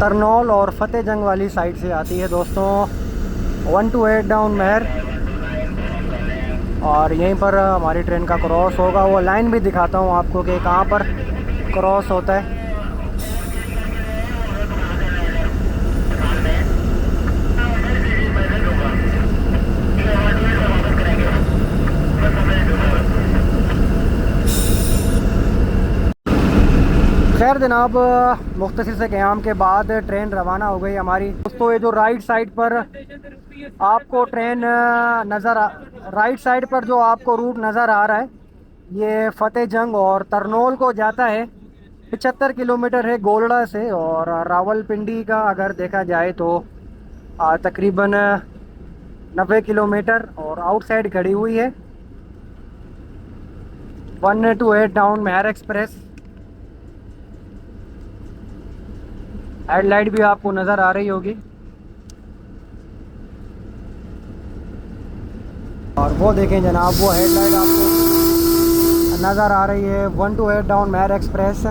तरनौल और फतेह जंग वाली साइड से आती है दोस्तों 128 डाउन मेहर। और यहीं पर हमारी ट्रेन का क्रॉस होगा। वो लाइन भी दिखाता हूँ आपको कि कहाँ पर क्रॉस होता है। खैर जनाब, मुख्तसर से क़याम के बाद ट्रेन रवाना हो गई हमारी दोस्तों। ये जो राइट साइड पर आपको ट्रेन राइट साइड पर जो आपको रूट नज़र आ रहा है, ये फतेह जंग और तरनौल को जाता है। 75 किलोमीटर है गोलड़ा से, और रावलपिंडी का अगर देखा जाए तो तकरीबन 90 किलोमीटर। और आउटसाइड खड़ी हुई है 128 डाउन मेहर एक्सप्रेस। हेडलाइट भी आपको नज़र आ रही होगी, और वो देखें जनाब, वो हेडलाइट आपको नज़र आ रही है 128 डाउन मेहर एक्सप्रेस।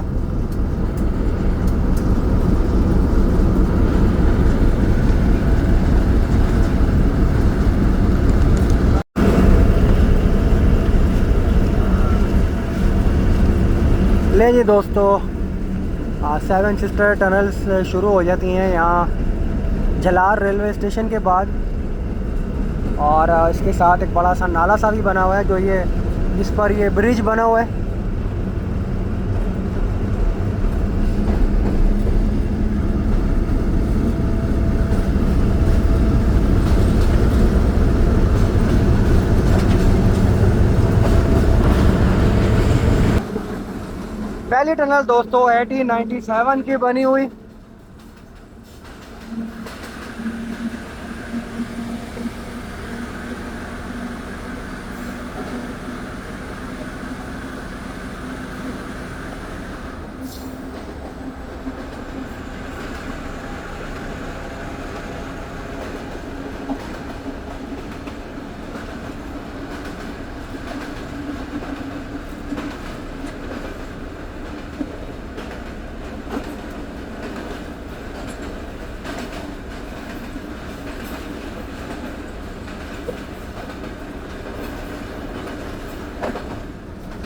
ले जी दोस्तों, सेवन सिस्टर टनल्स शुरू हो जाती हैं यहाँ झलार रेलवे स्टेशन के बाद। और इसके साथ एक बड़ा सा नाला सा भी बना हुआ है, जो ये जिस पर ये ब्रिज बना हुआ है। पहली टनल दोस्तों 1897 की बनी हुई।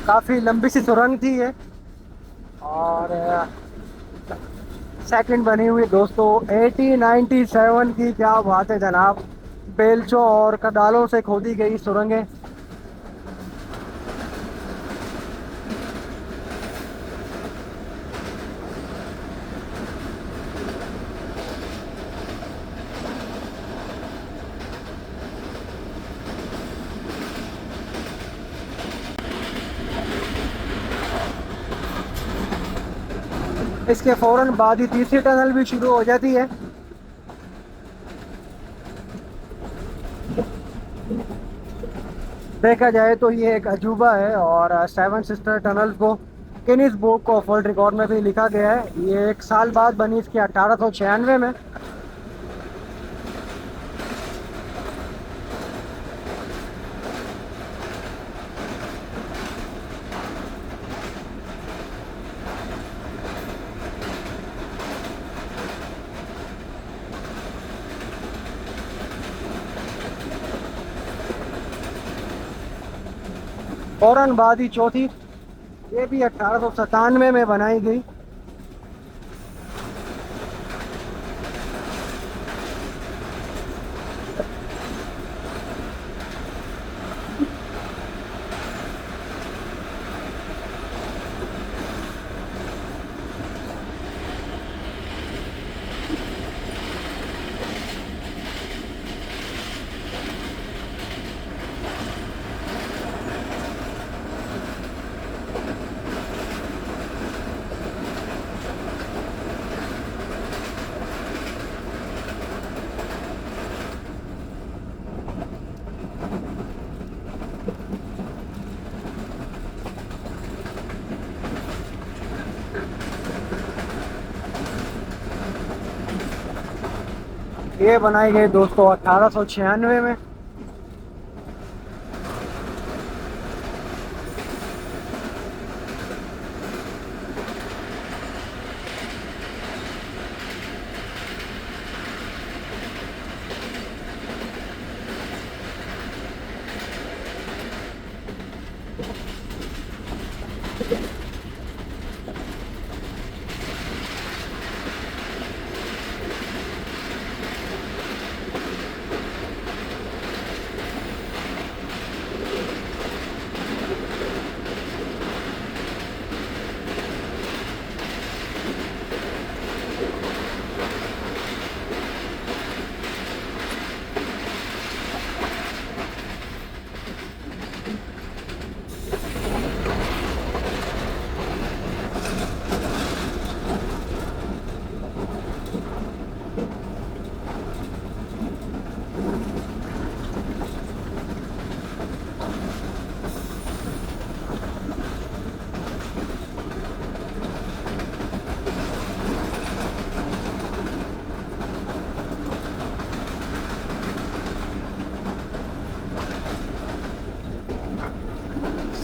काफ़ी लंबी सी सुरंग थी ये। और सेकंड बनी हुई दोस्तों 1897 की। क्या बात है जनाब, बेलचों और कदालों से खोदी गई सुरंगें। इसके फौरन बाद ही तीसरी टनल भी शुरू हो जाती है। देखा जाए तो ये एक अजूबा है। और सेवन सिस्टर टनल को Guinness book of world record में भी लिखा गया है। ये एक साल बाद बनी, इसकी 1896 में। फौरन बाद ही चौथी, ये भी 1897 में बनाई गई। ये बनाई गई दोस्तों 1896 में।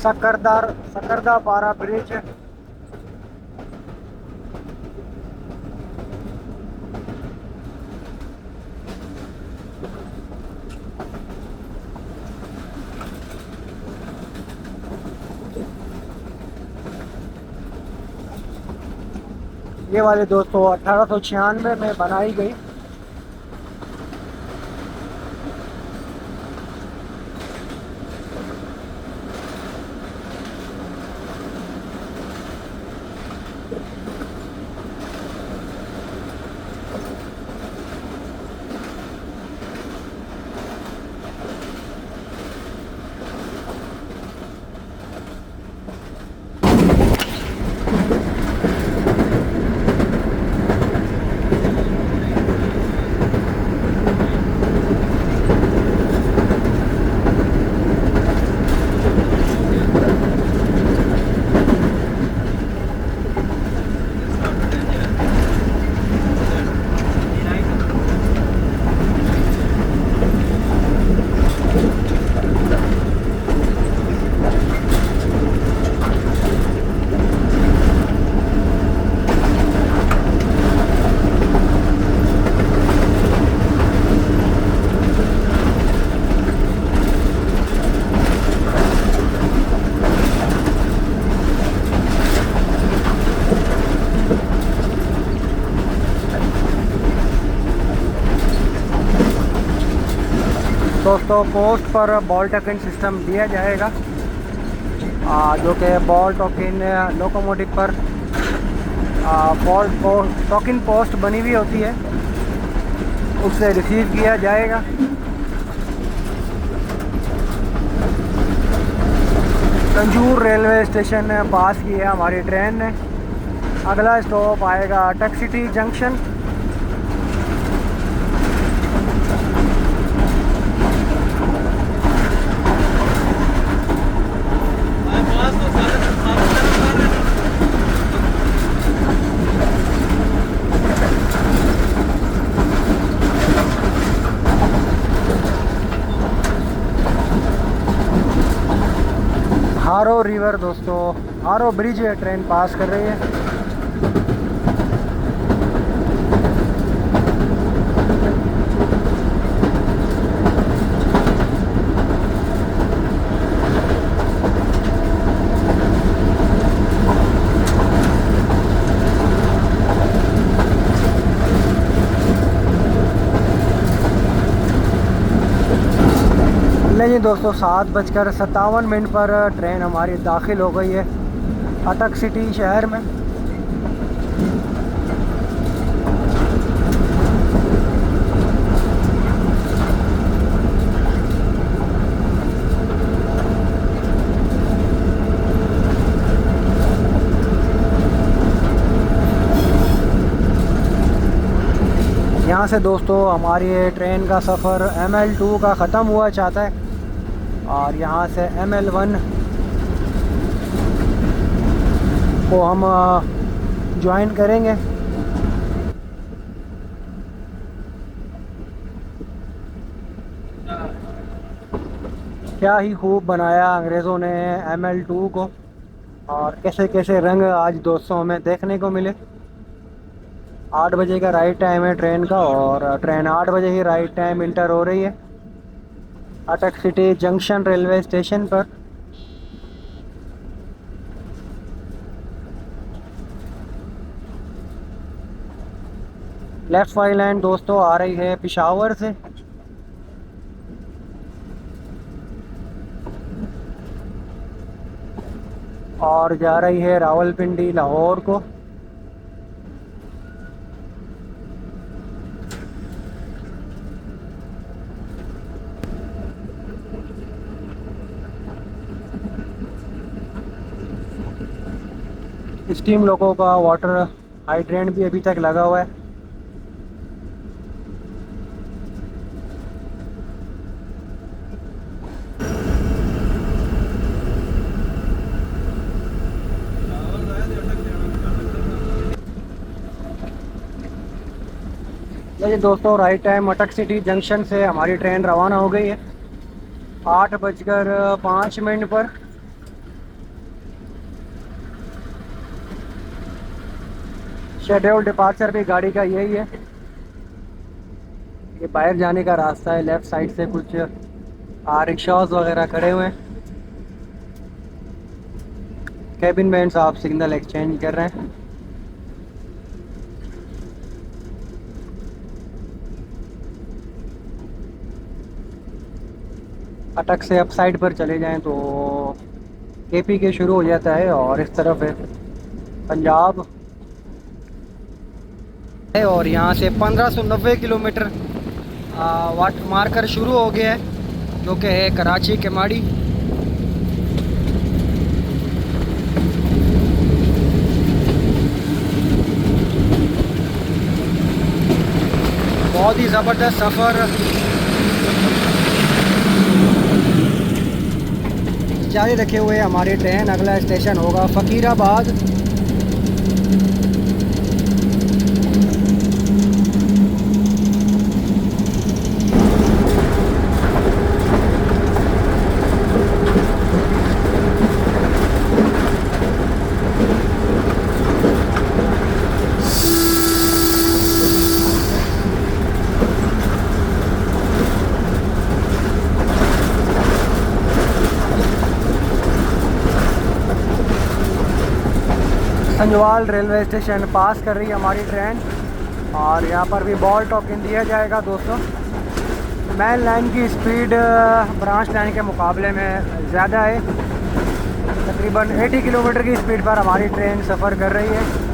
सकरदा पारा ब्रिज। ये वाले दोस्तों 1896 में बनाई गई। दोस्तों पोस्ट पर बॉल टोकन सिस्टम दिया जाएगा, जो कि बॉल टोकन लोकोमोटिव पर टोकन पोस्ट बनी हुई होती है, उससे रिसीव किया जाएगा। तंजूर रेलवे स्टेशन पास किया हमारी ट्रेन ने। अगला स्टॉप आएगा अटक सिटी जंक्शन। हारो रिवर दोस्तों, हारो ब्रिज ट्रेन पास कर रही है। नहीं दोस्तों, 7:57 पर ट्रेन हमारी दाखिल हो गई है अटक सिटी शहर में। यहाँ से दोस्तों हमारी ट्रेन का सफ़र ML2 का ख़त्म हुआ चाहता है और यहाँ से ML1 को हम ज्वाइन करेंगे। क्या ही खूब बनाया अंग्रेज़ों ने ML2 को, और कैसे कैसे रंग आज दोस्तों हमें देखने को मिले। 8 बजे का राइट टाइम है ट्रेन का, और ट्रेन 8 बजे ही राइट टाइम इंटर हो रही है अटक सिटी जंक्शन रेलवे स्टेशन पर। लेफ़्ट वाली लाइन दोस्तों आ रही है पेशावर से, और जा रही है रावलपिंडी लाहौर को। स्टीम लोगों का वाटर हाइड्रेंट भी अभी तक लगा हुआ है। चलिए दोस्तों, राइट टाइम अटक सिटी जंक्शन से हमारी ट्रेन रवाना हो गई है 8:05 पर। शेड्यूल डिपार्चर भी गाड़ी का यही है। ये बाहर जाने का रास्ता है, लेफ़्ट साइड से कुछ रिक्शास वगैरह खड़े हुए हैं। कैबिन मैन साहब सिग्नल एक्सचेंज कर रहे हैं। अटक से अप साइड पर चले जाएं तो KP के शुरू हो जाता है, और इस तरफ है पंजाब है। और यहाँ से 1590 किलोमीटर वाटर मार्कर शुरू हो गया है, जो कि है कराची के माड़ी। बहुत ही ज़बरदस्त सफ़र जारी रखे हुए हमारी ट्रेन। अगला स्टेशन होगा फ़कीराबाद। संजवाल रेलवे स्टेशन पास कर रही है हमारी ट्रेन, और यहाँ पर भी बॉल टोकन दिया जाएगा दोस्तों। मेन लाइन की स्पीड ब्रांच लाइन के मुकाबले में ज़्यादा है। तकरीबन 80 किलोमीटर की स्पीड पर हमारी ट्रेन सफ़र कर रही है।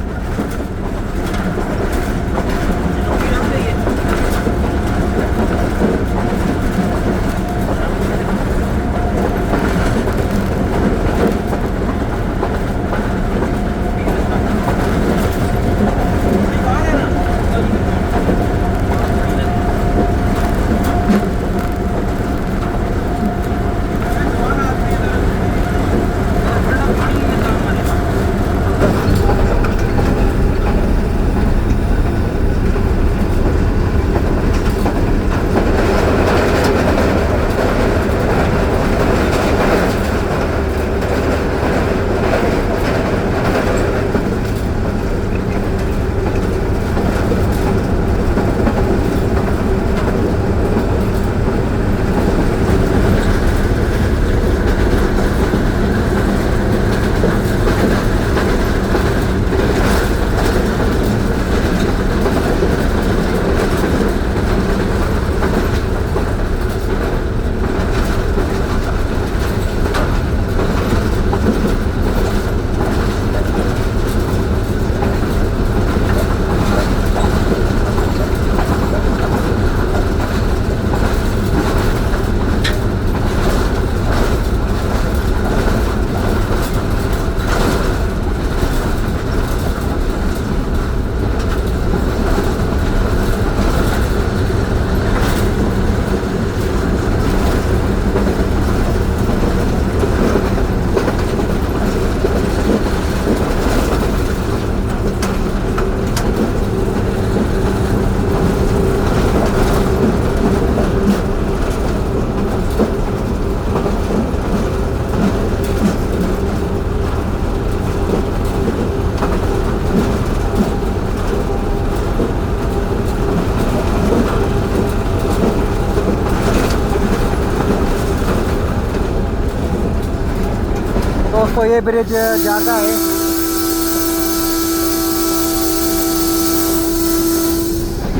दोस्तों ये ब्रिज जाता है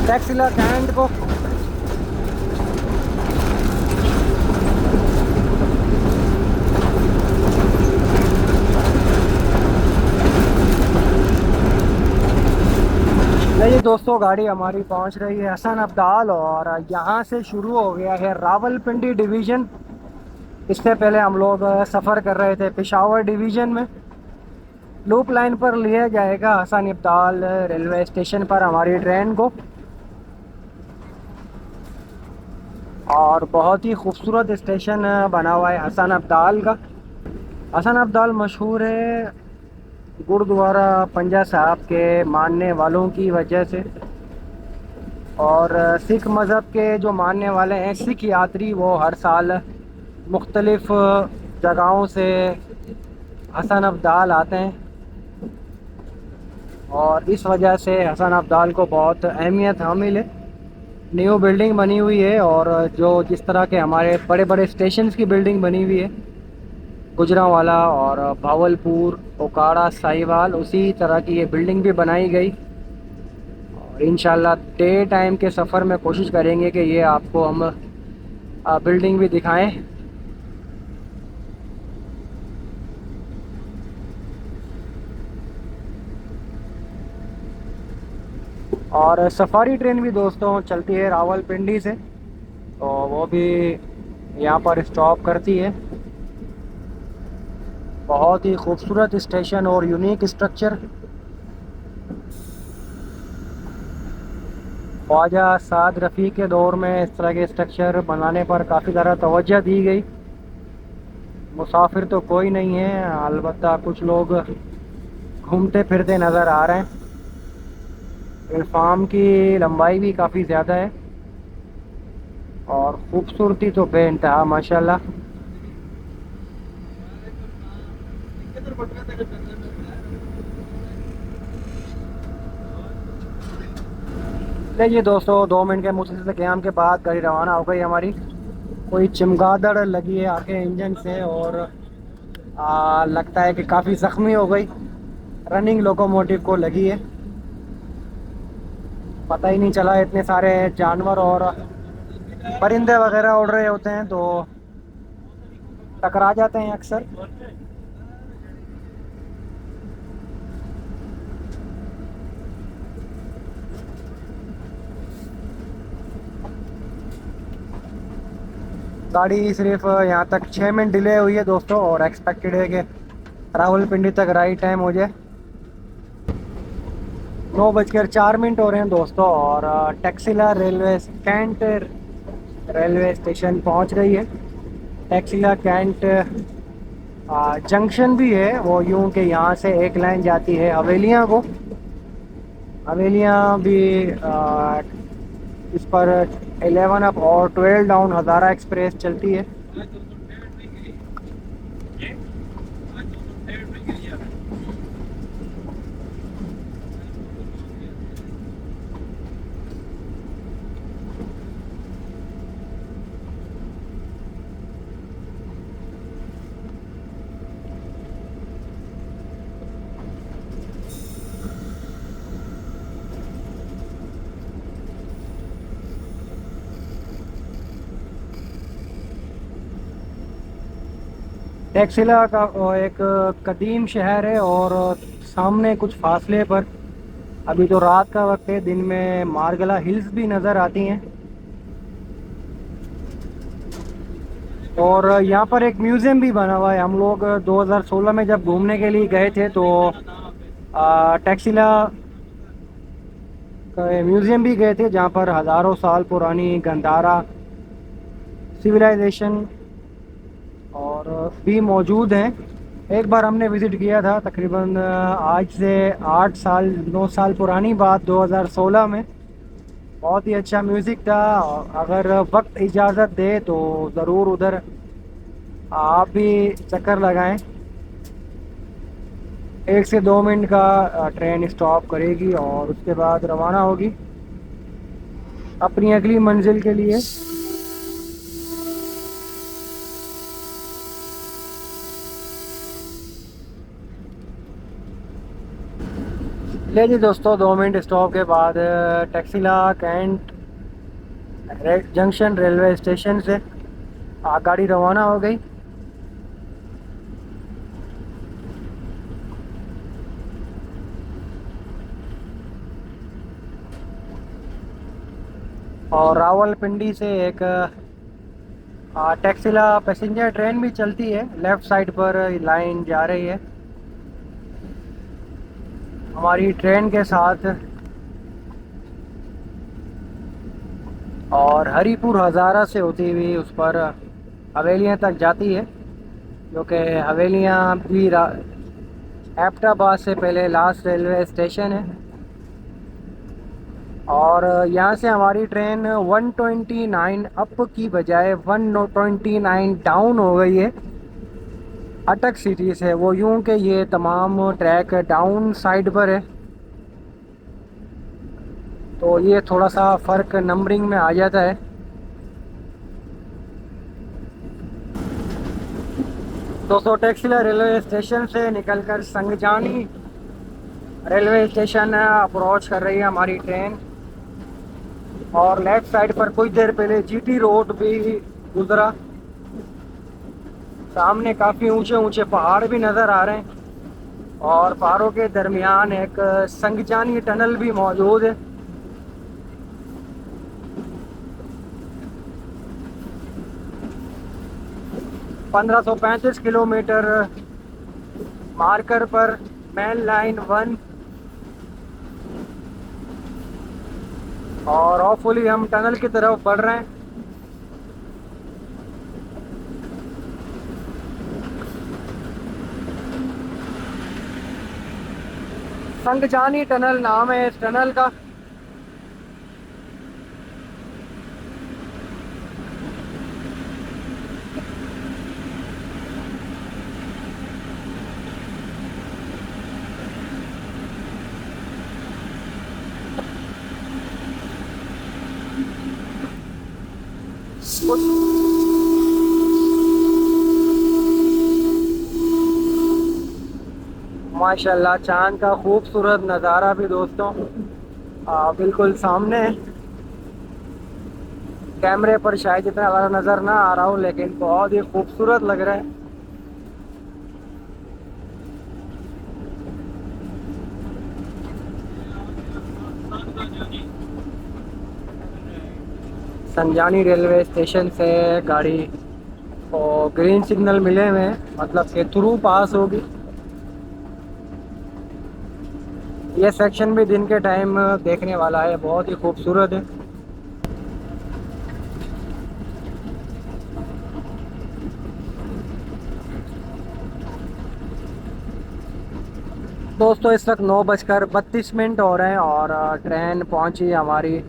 टैक्सिला कैंट को। नहीं दोस्तों, गाड़ी हमारी पहुंच रही है हसन अब्दाल और यहाँ से शुरू हो गया है रावलपिंडी डिवीज़न। इससे पहले हम लोग सफ़र कर रहे थे पेशावर डिवीज़न में। लूप लाइन पर लिया जाएगा हसन अब्दाल रेलवे स्टेशन पर हमारी ट्रेन को। और बहुत ही खूबसूरत स्टेशन बना हुआ है हसन अब्दाल का। हसन अब्दाल मशहूर है गुरुद्वारा पंजा साहब के मानने वालों की वजह से। और सिख मज़हब के जो मानने वाले हैं सिख यात्री वो हर साल मुख्तलिफ़ जगहों से हसन अब्दाल आते हैं और इस वजह से हसन अब्दाल को बहुत अहमियत हामिल है। न्यू बिल्डिंग बनी हुई है और जो जिस तरह के हमारे बड़े बड़े स्टेशंस की बिल्डिंग बनी हुई है गुजरांवाला और भावलपुर ओकाड़ा साहिवाल, उसी तरह की ये बिल्डिंग भी बनाई गई। और इंशाल्लाह डे टाइम के सफ़र में कोशिश करेंगे कि ये आपको हम बिल्डिंग भी दिखाएं। और सफारी ट्रेन भी दोस्तों चलती है रावलपिंडी से, तो वो भी यहाँ पर स्टॉप करती है। बहुत ही खूबसूरत स्टेशन और यूनिक स्ट्रक्चर। ख्वाजा साद रफ़ी के दौर में इस तरह के स्ट्रक्चर बनाने पर काफ़ी ज़्यादा तवज्जो दी गई। मुसाफिर तो कोई नहीं है, अलबत्ता कुछ लोग घूमते फिरते नज़र आ रहे हैं। प्लेटफार्म की लंबाई भी काफ़ी ज़्यादा है और ख़ूबसूरती तो बेइंतहा माशाल्लाह। देखिए दोस्तों, 2 मिनट के मुसलसल क़याम के बाद गाड़ी रवाना हो गई हमारी। कोई चमगादड़ लगी है आगे इंजन से और लगता है कि काफ़ी ज़ख्मी हो गई। रनिंग लोकोमोटिव को लगी है, पता ही नहीं चला। इतने सारे जानवर और परिंदे वगैरह उड़ रहे होते हैं तो टकरा जाते हैं अक्सर। गाड़ी सिर्फ यहाँ तक 6 मिनट डिले हुई है दोस्तों, और एक्सपेक्टेड है कि रावलपिंडी तक राइट टाइम हो जाए। 9:04 हो रहे हैं दोस्तों, और Taxila railway cantt railway station पहुँच गई है। टैक्सिला कैंट जंक्शन भी है वो, यूं कि यहाँ से एक लाइन जाती है हवेलियाँ को। हवेलियाँ भी इस पर 11 अप और 12 डाउन हज़ारा एक्सप्रेस चलती है। टैक्सिला का एक कदीम शहर है, और सामने कुछ फासले पर, अभी तो रात का वक्त है, दिन में मारगला हिल्स भी नज़र आती हैं। और यहाँ पर एक म्यूज़ियम भी बना हुआ है। हम लोग 2016 में जब घूमने के लिए गए थे तो टैक्सिला म्यूज़ियम भी गए थे, जहाँ पर हज़ारों साल पुरानी गंधारा सिविलाइजेशन और भी मौजूद हैं। एक बार हमने विज़िट किया था, तकरीबन आज से 8 साल 9 साल पुरानी बात, 2016 में। बहुत ही अच्छा म्यूज़िक था। अगर वक्त इजाज़त दे तो ज़रूर उधर आप भी चक्कर लगाएं। 1 से 2 मिनट का ट्रेन स्टॉप करेगी और उसके बाद रवाना होगी अपनी अगली मंजिल के लिए। ले जी दोस्तों, 2 मिनट स्टॉप के बाद Taxila cantt junction railway station से गाड़ी रवाना हो गई। और रावलपिंडी से एक टैक्सिला पैसेंजर ट्रेन भी चलती है, लेफ़्ट साइड पर लाइन जा रही है हमारी ट्रेन के साथ। और हरीपुर हज़ारा से होती हुई उस पर हवेलियाँ तक जाती है, जो कि हवेलियाँ भी एबटाबाद से पहले लास्ट रेलवे स्टेशन है। और यहाँ से हमारी ट्रेन 129 अप की बजाय 129 डाउन हो गई है अटक सिटी से। वो यूं कि ये तमाम ट्रैक डाउन साइड पर है, तो ये थोड़ा सा फ़र्क नंबरिंग में आ जाता है। दोस्तों, टैक्सिला रेलवे स्टेशन से निकलकर संगजानी रेलवे स्टेशन अप्रोच कर रही है हमारी ट्रेन। और लेफ़्ट साइड पर कुछ देर पहले जीटी रोड भी गुजरा। सामने काफ़ी ऊंचे ऊंचे पहाड़ भी नज़र आ रहे हैं, और पहाड़ों के दरमियान एक संगजानी टनल भी मौजूद है। ₹1535 किलोमीटर मार्कर पर मेन लाइन 1, और होपफुली हम टनल की तरफ बढ़ रहे हैं। संगजानी टनल नाम है इस टनल का। माशाल्लाह, चांद का खूबसूरत नज़ारा भी दोस्तों बिल्कुल सामने है। कैमरे पर शायद इतना ज़्यादा नज़र ना आ रहा हो, लेकिन बहुत ही खूबसूरत लग रहा है। संजानी रेलवे स्टेशन से गाड़ी और ग्रीन सिग्नल मिले हुए हैं, मतलब के थ्रू पास होगी। ये सेक्शन भी दिन के टाइम देखने वाला है, बहुत ही खूबसूरत है। दोस्तों इस वक्त 9:32 हो रहे हैं और ट्रेन पहुंची हमारी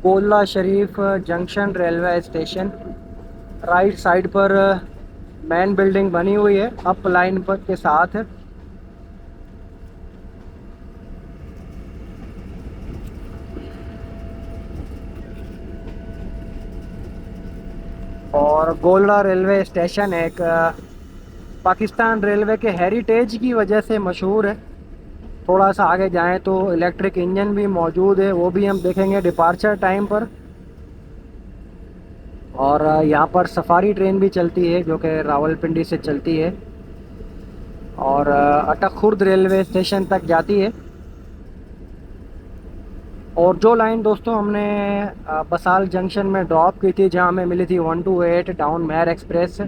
Kola Sharif junction railway station. Right side पर मेन बिल्डिंग बनी हुई है अप लाइन पर के साथ। और गोलड़ा रेलवे स्टेशन एक पाकिस्तान रेलवे के हेरिटेज की वजह से मशहूर है। थोड़ा सा आगे जाएं तो इलेक्ट्रिक इंजन भी मौजूद है, वो भी हम देखेंगे डिपार्चर टाइम पर। और यहाँ पर सफारी ट्रेन भी चलती है जो कि रावलपिंडी से चलती है और अटक खुर्द रेलवे स्टेशन तक जाती है। और जो लाइन दोस्तों हमने बसाल जंक्शन में ड्रॉप की थी, जहाँ हमें मिली थी 128 टाउन मेयर एक्सप्रेस,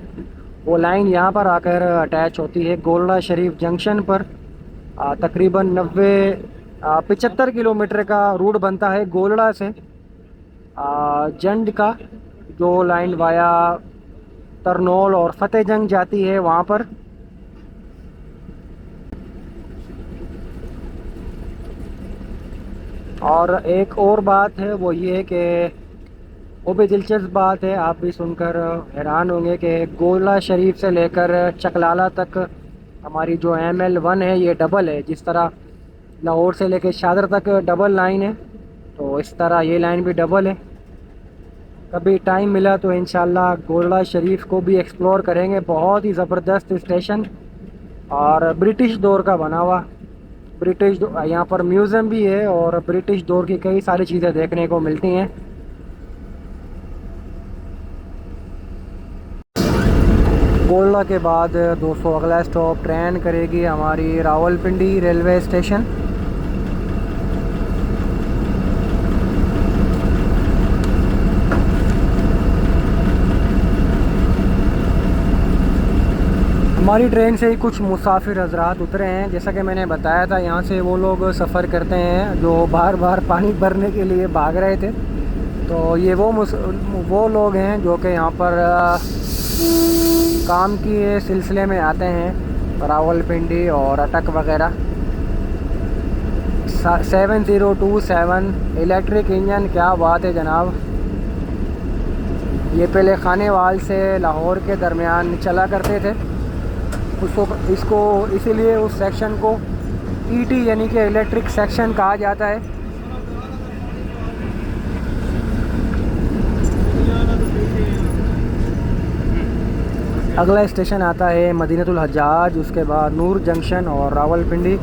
वो लाइन यहाँ पर आकर अटैच होती है गोलड़ा शरीफ जंक्शन पर। तकरीबन 75 किलोमीटर का रूट बनता है गोलड़ा से जंड का, जो लाइन वाया तरनोल और फतेहजंग जाती है वहाँ पर। और एक और बात है वो ये कि वो भी दिलचस्प बात है, आप भी सुनकर हैरान होंगे कि गोला शरीफ से लेकर चकलाला तक हमारी जो ML1 है ये डबल है। जिस तरह लाहौर से लेकर शादर तक डबल लाइन है, तो इस तरह ये लाइन भी डबल है। कभी टाइम मिला तो इंशाल्लाह गोला शरीफ को भी एक्सप्लोर करेंगे। बहुत ही ज़बरदस्त स्टेशन और ब्रिटिश दौर का बना हुआ। यहाँ पर म्यूज़ियम भी है और ब्रिटिश दौर की कई सारी चीज़ें देखने को मिलती हैं। गोलड़ा के बाद दोस्तों अगला स्टॉप ट्रेन करेगी हमारी रावलपिंडी रेलवे स्टेशन। हमारी ट्रेन से ही कुछ मुसाफिर हजरात उतरे हैं। जैसा कि मैंने बताया था, यहाँ से वो लोग सफ़र करते हैं जो बार बार पानी भरने के लिए भाग रहे थे। तो ये वो लोग हैं जो कि यहाँ पर काम के सिलसिले में आते हैं, रावलपिंडी और अटक वगैरह। 7027 इलेक्ट्रिक इंजन, क्या बात है जनाब। ये पहले खानेवाल से लाहौर के दरमियान चला करते थे। इसको इसीलिए उस सेक्शन को ET यानी कि इलेक्ट्रिक सेक्शन कहा जाता है। अगला स्टेशन आता है मदीनतुल हज्जाज, उसके बाद नूर जंक्शन और रावलपिंडी।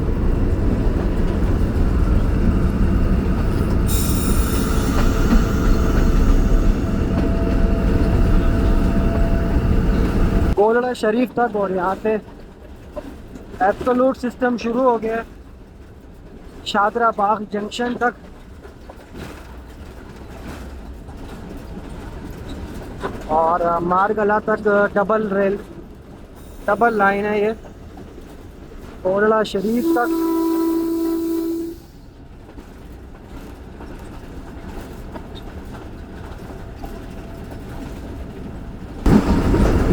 गोलड़ा शरीफ तक और यहाँ से एब्सोल्यूट सिस्टम शुरू हो गया शादरा बाग जंक्शन तक। और मारगला तक डबल लाइन है ये गोलड़ा शरीफ तक।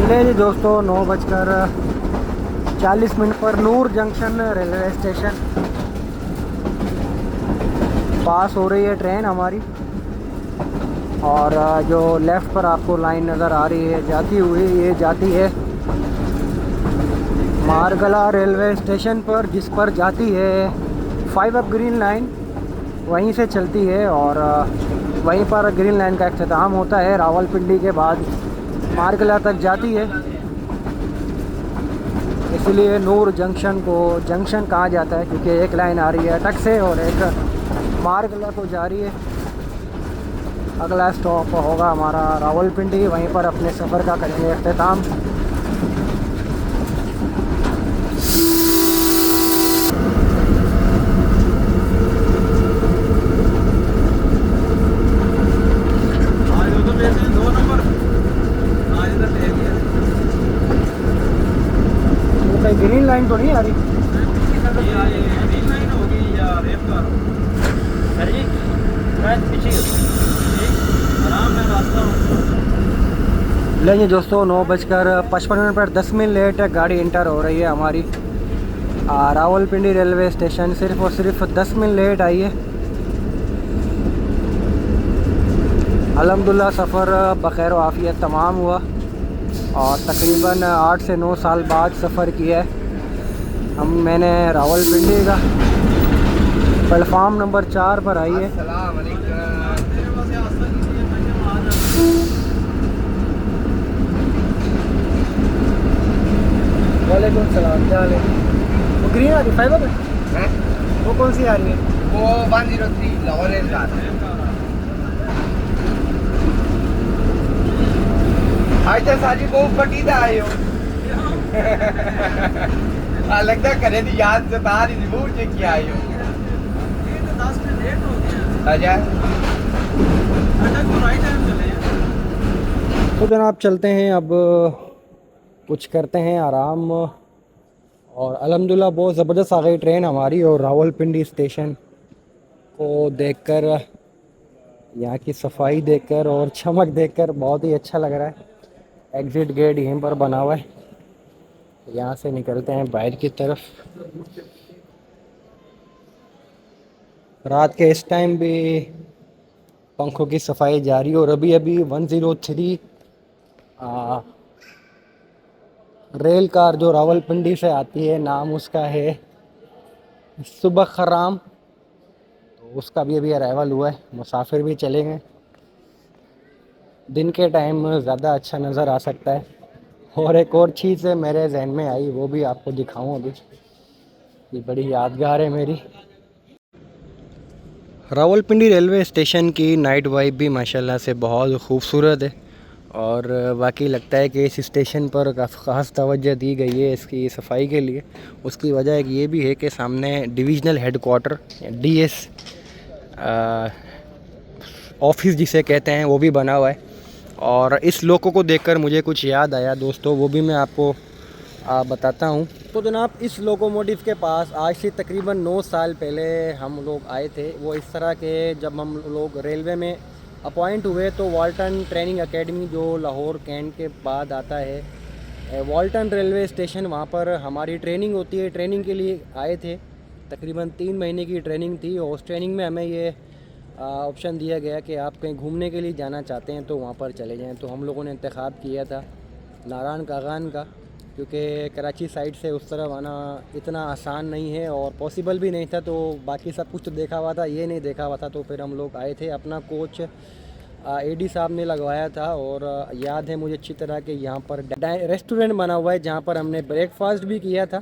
ले जी दोस्तों 9:40 पर नूर जंक्शन रेलवे स्टेशन पास हो रही है ट्रेन हमारी। और जो लेफ़्ट पर आपको लाइन नज़र आ रही है जाती हुई, ये जाती है मारगला रेलवे स्टेशन पर, जिस पर जाती है 5 अप ग्रीन लाइन, वहीं से चलती है। और वहीं पर ग्रीन लाइन का अख्तिताम होता है। रावलपिंडी के बाद मारगला तक जाती है, इसलिए नूर जंक्शन को जंक्शन कहा जाता है, क्योंकि एक लाइन आ रही है अटक से और एक मारगला को जा रही है। अगला स्टॉप होगा हमारा रावलपिंडी, वहीं पर अपने सफ़र का करेंगे अख्ताम। ग्रीन लाइन तो नहीं आ रही सर जी, मैं पीछे आराम में रास्ता लेंगे दोस्तों। 9:55 पर 10 मिनट लेट है, गाड़ी इंटर हो रही है हमारी। रावलपिंडी रेलवे स्टेशन सिर्फ और सिर्फ 10 मिनट लेट आई है। अल्हम्दुलिल्लाह सफ़र बख़ैर व आफ़ियत तमाम हुआ और तकरीबन 8 से 9 साल बाद सफ़र किया है। मैंने रावलपिंडी का प्लेटफार्म नंबर 4 पर आई है। वालेकुम सलाम, क्या हाल है? वो ग्रीन आ रही 5 है? वो कौन सी आ रही है? वो 103 लाहौर रेलगाड़। आज साजी बहुत पटीदा आए हो। लगता करे थी याद से तार ही वो चेक किया आए हो। तो जनाब चलते हैं, अब कुछ करते हैं आराम। और अल्हम्दुलिल्लाह बहुत ज़बरदस्त आ गई ट्रेन हमारी, और रावलपिंडी स्टेशन को देखकर, यहाँ की सफाई देखकर और चमक देखकर बहुत ही अच्छा लग रहा है। एग्ज़िट गेट यहीं पर बना हुआ है, यहाँ से निकलते हैं बाहर की तरफ। रात के इस टाइम भी पंखों की सफाई जारी, और अभी अभी 103 रेल कार जो रावलपिंडी से आती है, नाम उसका है सुबह खराम, तो उसका भी अभी अराइवल हुआ है। मुसाफिर भी चलेंगे, दिन के टाइम ज़्यादा अच्छा नज़र आ सकता है। और एक और चीज़ मेरे जहन में आई, वो भी आपको दिखाऊं अभी, ये बड़ी यादगार है मेरी। रावलपिंडी रेलवे स्टेशन की नाइट वाइब भी माशाल्लाह से बहुत खूबसूरत है, और वाकई लगता है कि इस स्टेशन पर ख़ास तवज्जो दी गई है इसकी सफाई के लिए। उसकी वजह एक ये भी है कि सामने डिविजनल हेडक्वार्टर डीएस ऑफिस जिसे कहते हैं वो भी बना हुआ है। और इस लोगों को देखकर मुझे कुछ याद आया दोस्तों, वो भी मैं आपको बताता हूँ। तो जनाब इस लोकोमोटिव के पास आज से तकरीबन 9 साल पहले हम लोग आए थे। वो इस तरह के, जब हम लोग रेलवे में अपॉइंट हुए तो वाल्टन ट्रेनिंग एकेडमी जो लाहौर कैंट के बाद आता है, वाल्टन रेलवे स्टेशन, वहाँ पर हमारी ट्रेनिंग होती है। ट्रेनिंग के लिए आए थे, तकरीबन 3 महीने की ट्रेनिंग थी, और उस ट्रेनिंग में हमें ये ऑप्शन दिया गया कि आप कहीं घूमने के लिए जाना चाहते हैं तो वहाँ पर चले जाएं। तो हम लोगों ने इंतखाब किया था नारायण कागान का, क्योंकि कराची साइड से उस तरफ आना इतना आसान नहीं है और पॉसिबल भी नहीं था। तो बाकी सब कुछ तो देखा हुआ था, ये नहीं देखा हुआ था। तो फिर हम लोग आए थे, अपना कोच एडी साहब ने लगवाया था, और याद है मुझे अच्छी तरह कि यहाँ पर रेस्टोरेंट बना हुआ है जहाँ पर हमने ब्रेकफास्ट भी किया था,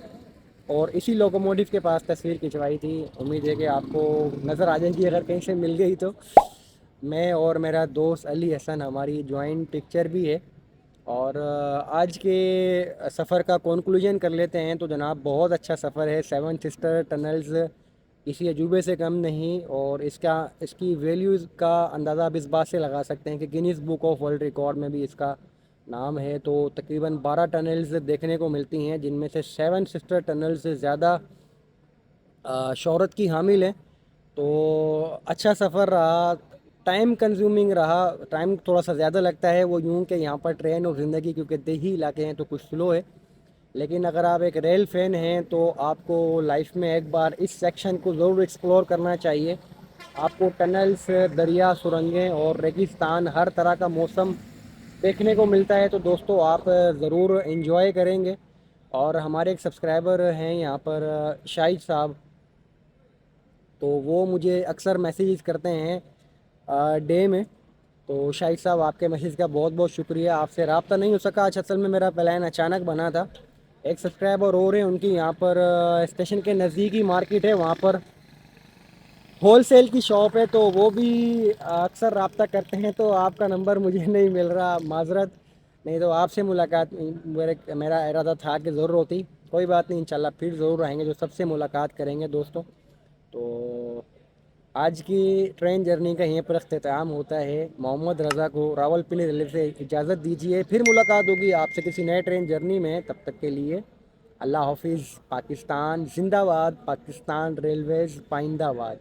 और इसी लोकोमोटिव के पास तस्वीर खिंचवाई थी। उम्मीद है कि आपको नज़र आ जाएगी अगर कहीं से मिल गई तो। मैं और मेरा दोस्त अली हसन, हमारी जॉइंट पिक्चर भी है। और आज के सफ़र का कंक्लूजन कर लेते हैं। तो जनाब बहुत अच्छा सफ़र है, 7 सिस्टर टनल्स किसी अजूबे से कम नहीं, और इसकी वैल्यूज़ का अंदाज़ा आप इस बात से लगा सकते हैं कि Guinness book of world record में भी इसका नाम है। तो तकरीबन 12 टनल्स देखने को मिलती हैं, जिनमें से 7 सिस्टर टनल्स से ज़्यादा शोहरत की हामिल हैं। तो अच्छा सफ़र रहा, टाइम कंज्यूमिंग रहा, टाइम थोड़ा सा ज़्यादा लगता है। वो यूँ कि यहाँ पर ट्रेन और ज़िंदगी क्योंकि देही इलाके हैं तो कुछ स्लो है, लेकिन अगर आप एक रेल फ़ैन हैं तो आपको लाइफ में एक बार इस सेक्शन को ज़रूर एक्सप्लोर करना चाहिए। आपको टनल्स, दरिया, सुरंगें और रेगिस्तान, हर तरह का मौसम देखने को मिलता है। तो दोस्तों आप ज़रूर एंजॉय करेंगे। और हमारे एक सब्सक्राइबर हैं यहाँ पर शाहिद साहब, तो वो मुझे अक्सर मैसेज करते हैं डे में। तो शाहिद साहब आपके मैसेज का बहुत बहुत शुक्रिया। आपसे रब्ता नहीं हो सका आज, असल में मेरा प्लान अचानक बना था। एक सब्सक्राइबर और हैं, उनकी यहाँ पर स्टेशन के नज़दीकी मार्केट है, वहाँ पर होल सेल की शॉप है, तो वो भी अक्सर रब्ता करते हैं, तो आपका नंबर मुझे नहीं मिल रहा, माजरत। नहीं तो आपसे मुलाकात मेरा इरादा था कि ज़रूर होती। कोई बात नहीं, इंशाल्लाह फिर ज़रूर आएंगे, जो सबसे मुलाकात करेंगे दोस्तों। तो आज की ट्रेन जर्नी का यहीं पर अख्तिताम होता है। मोहम्मद रज़ा को रावलपिंडी रेलवे से इजाज़त दीजिए, फिर मुलाकात होगी आपसे किसी नए ट्रेन जर्नी में। तब तक के लिए अल्लाह हाफिज़। पाकिस्तान जिंदाबाद, पाकिस्तान रेलवेज़ पाइंदाबाद।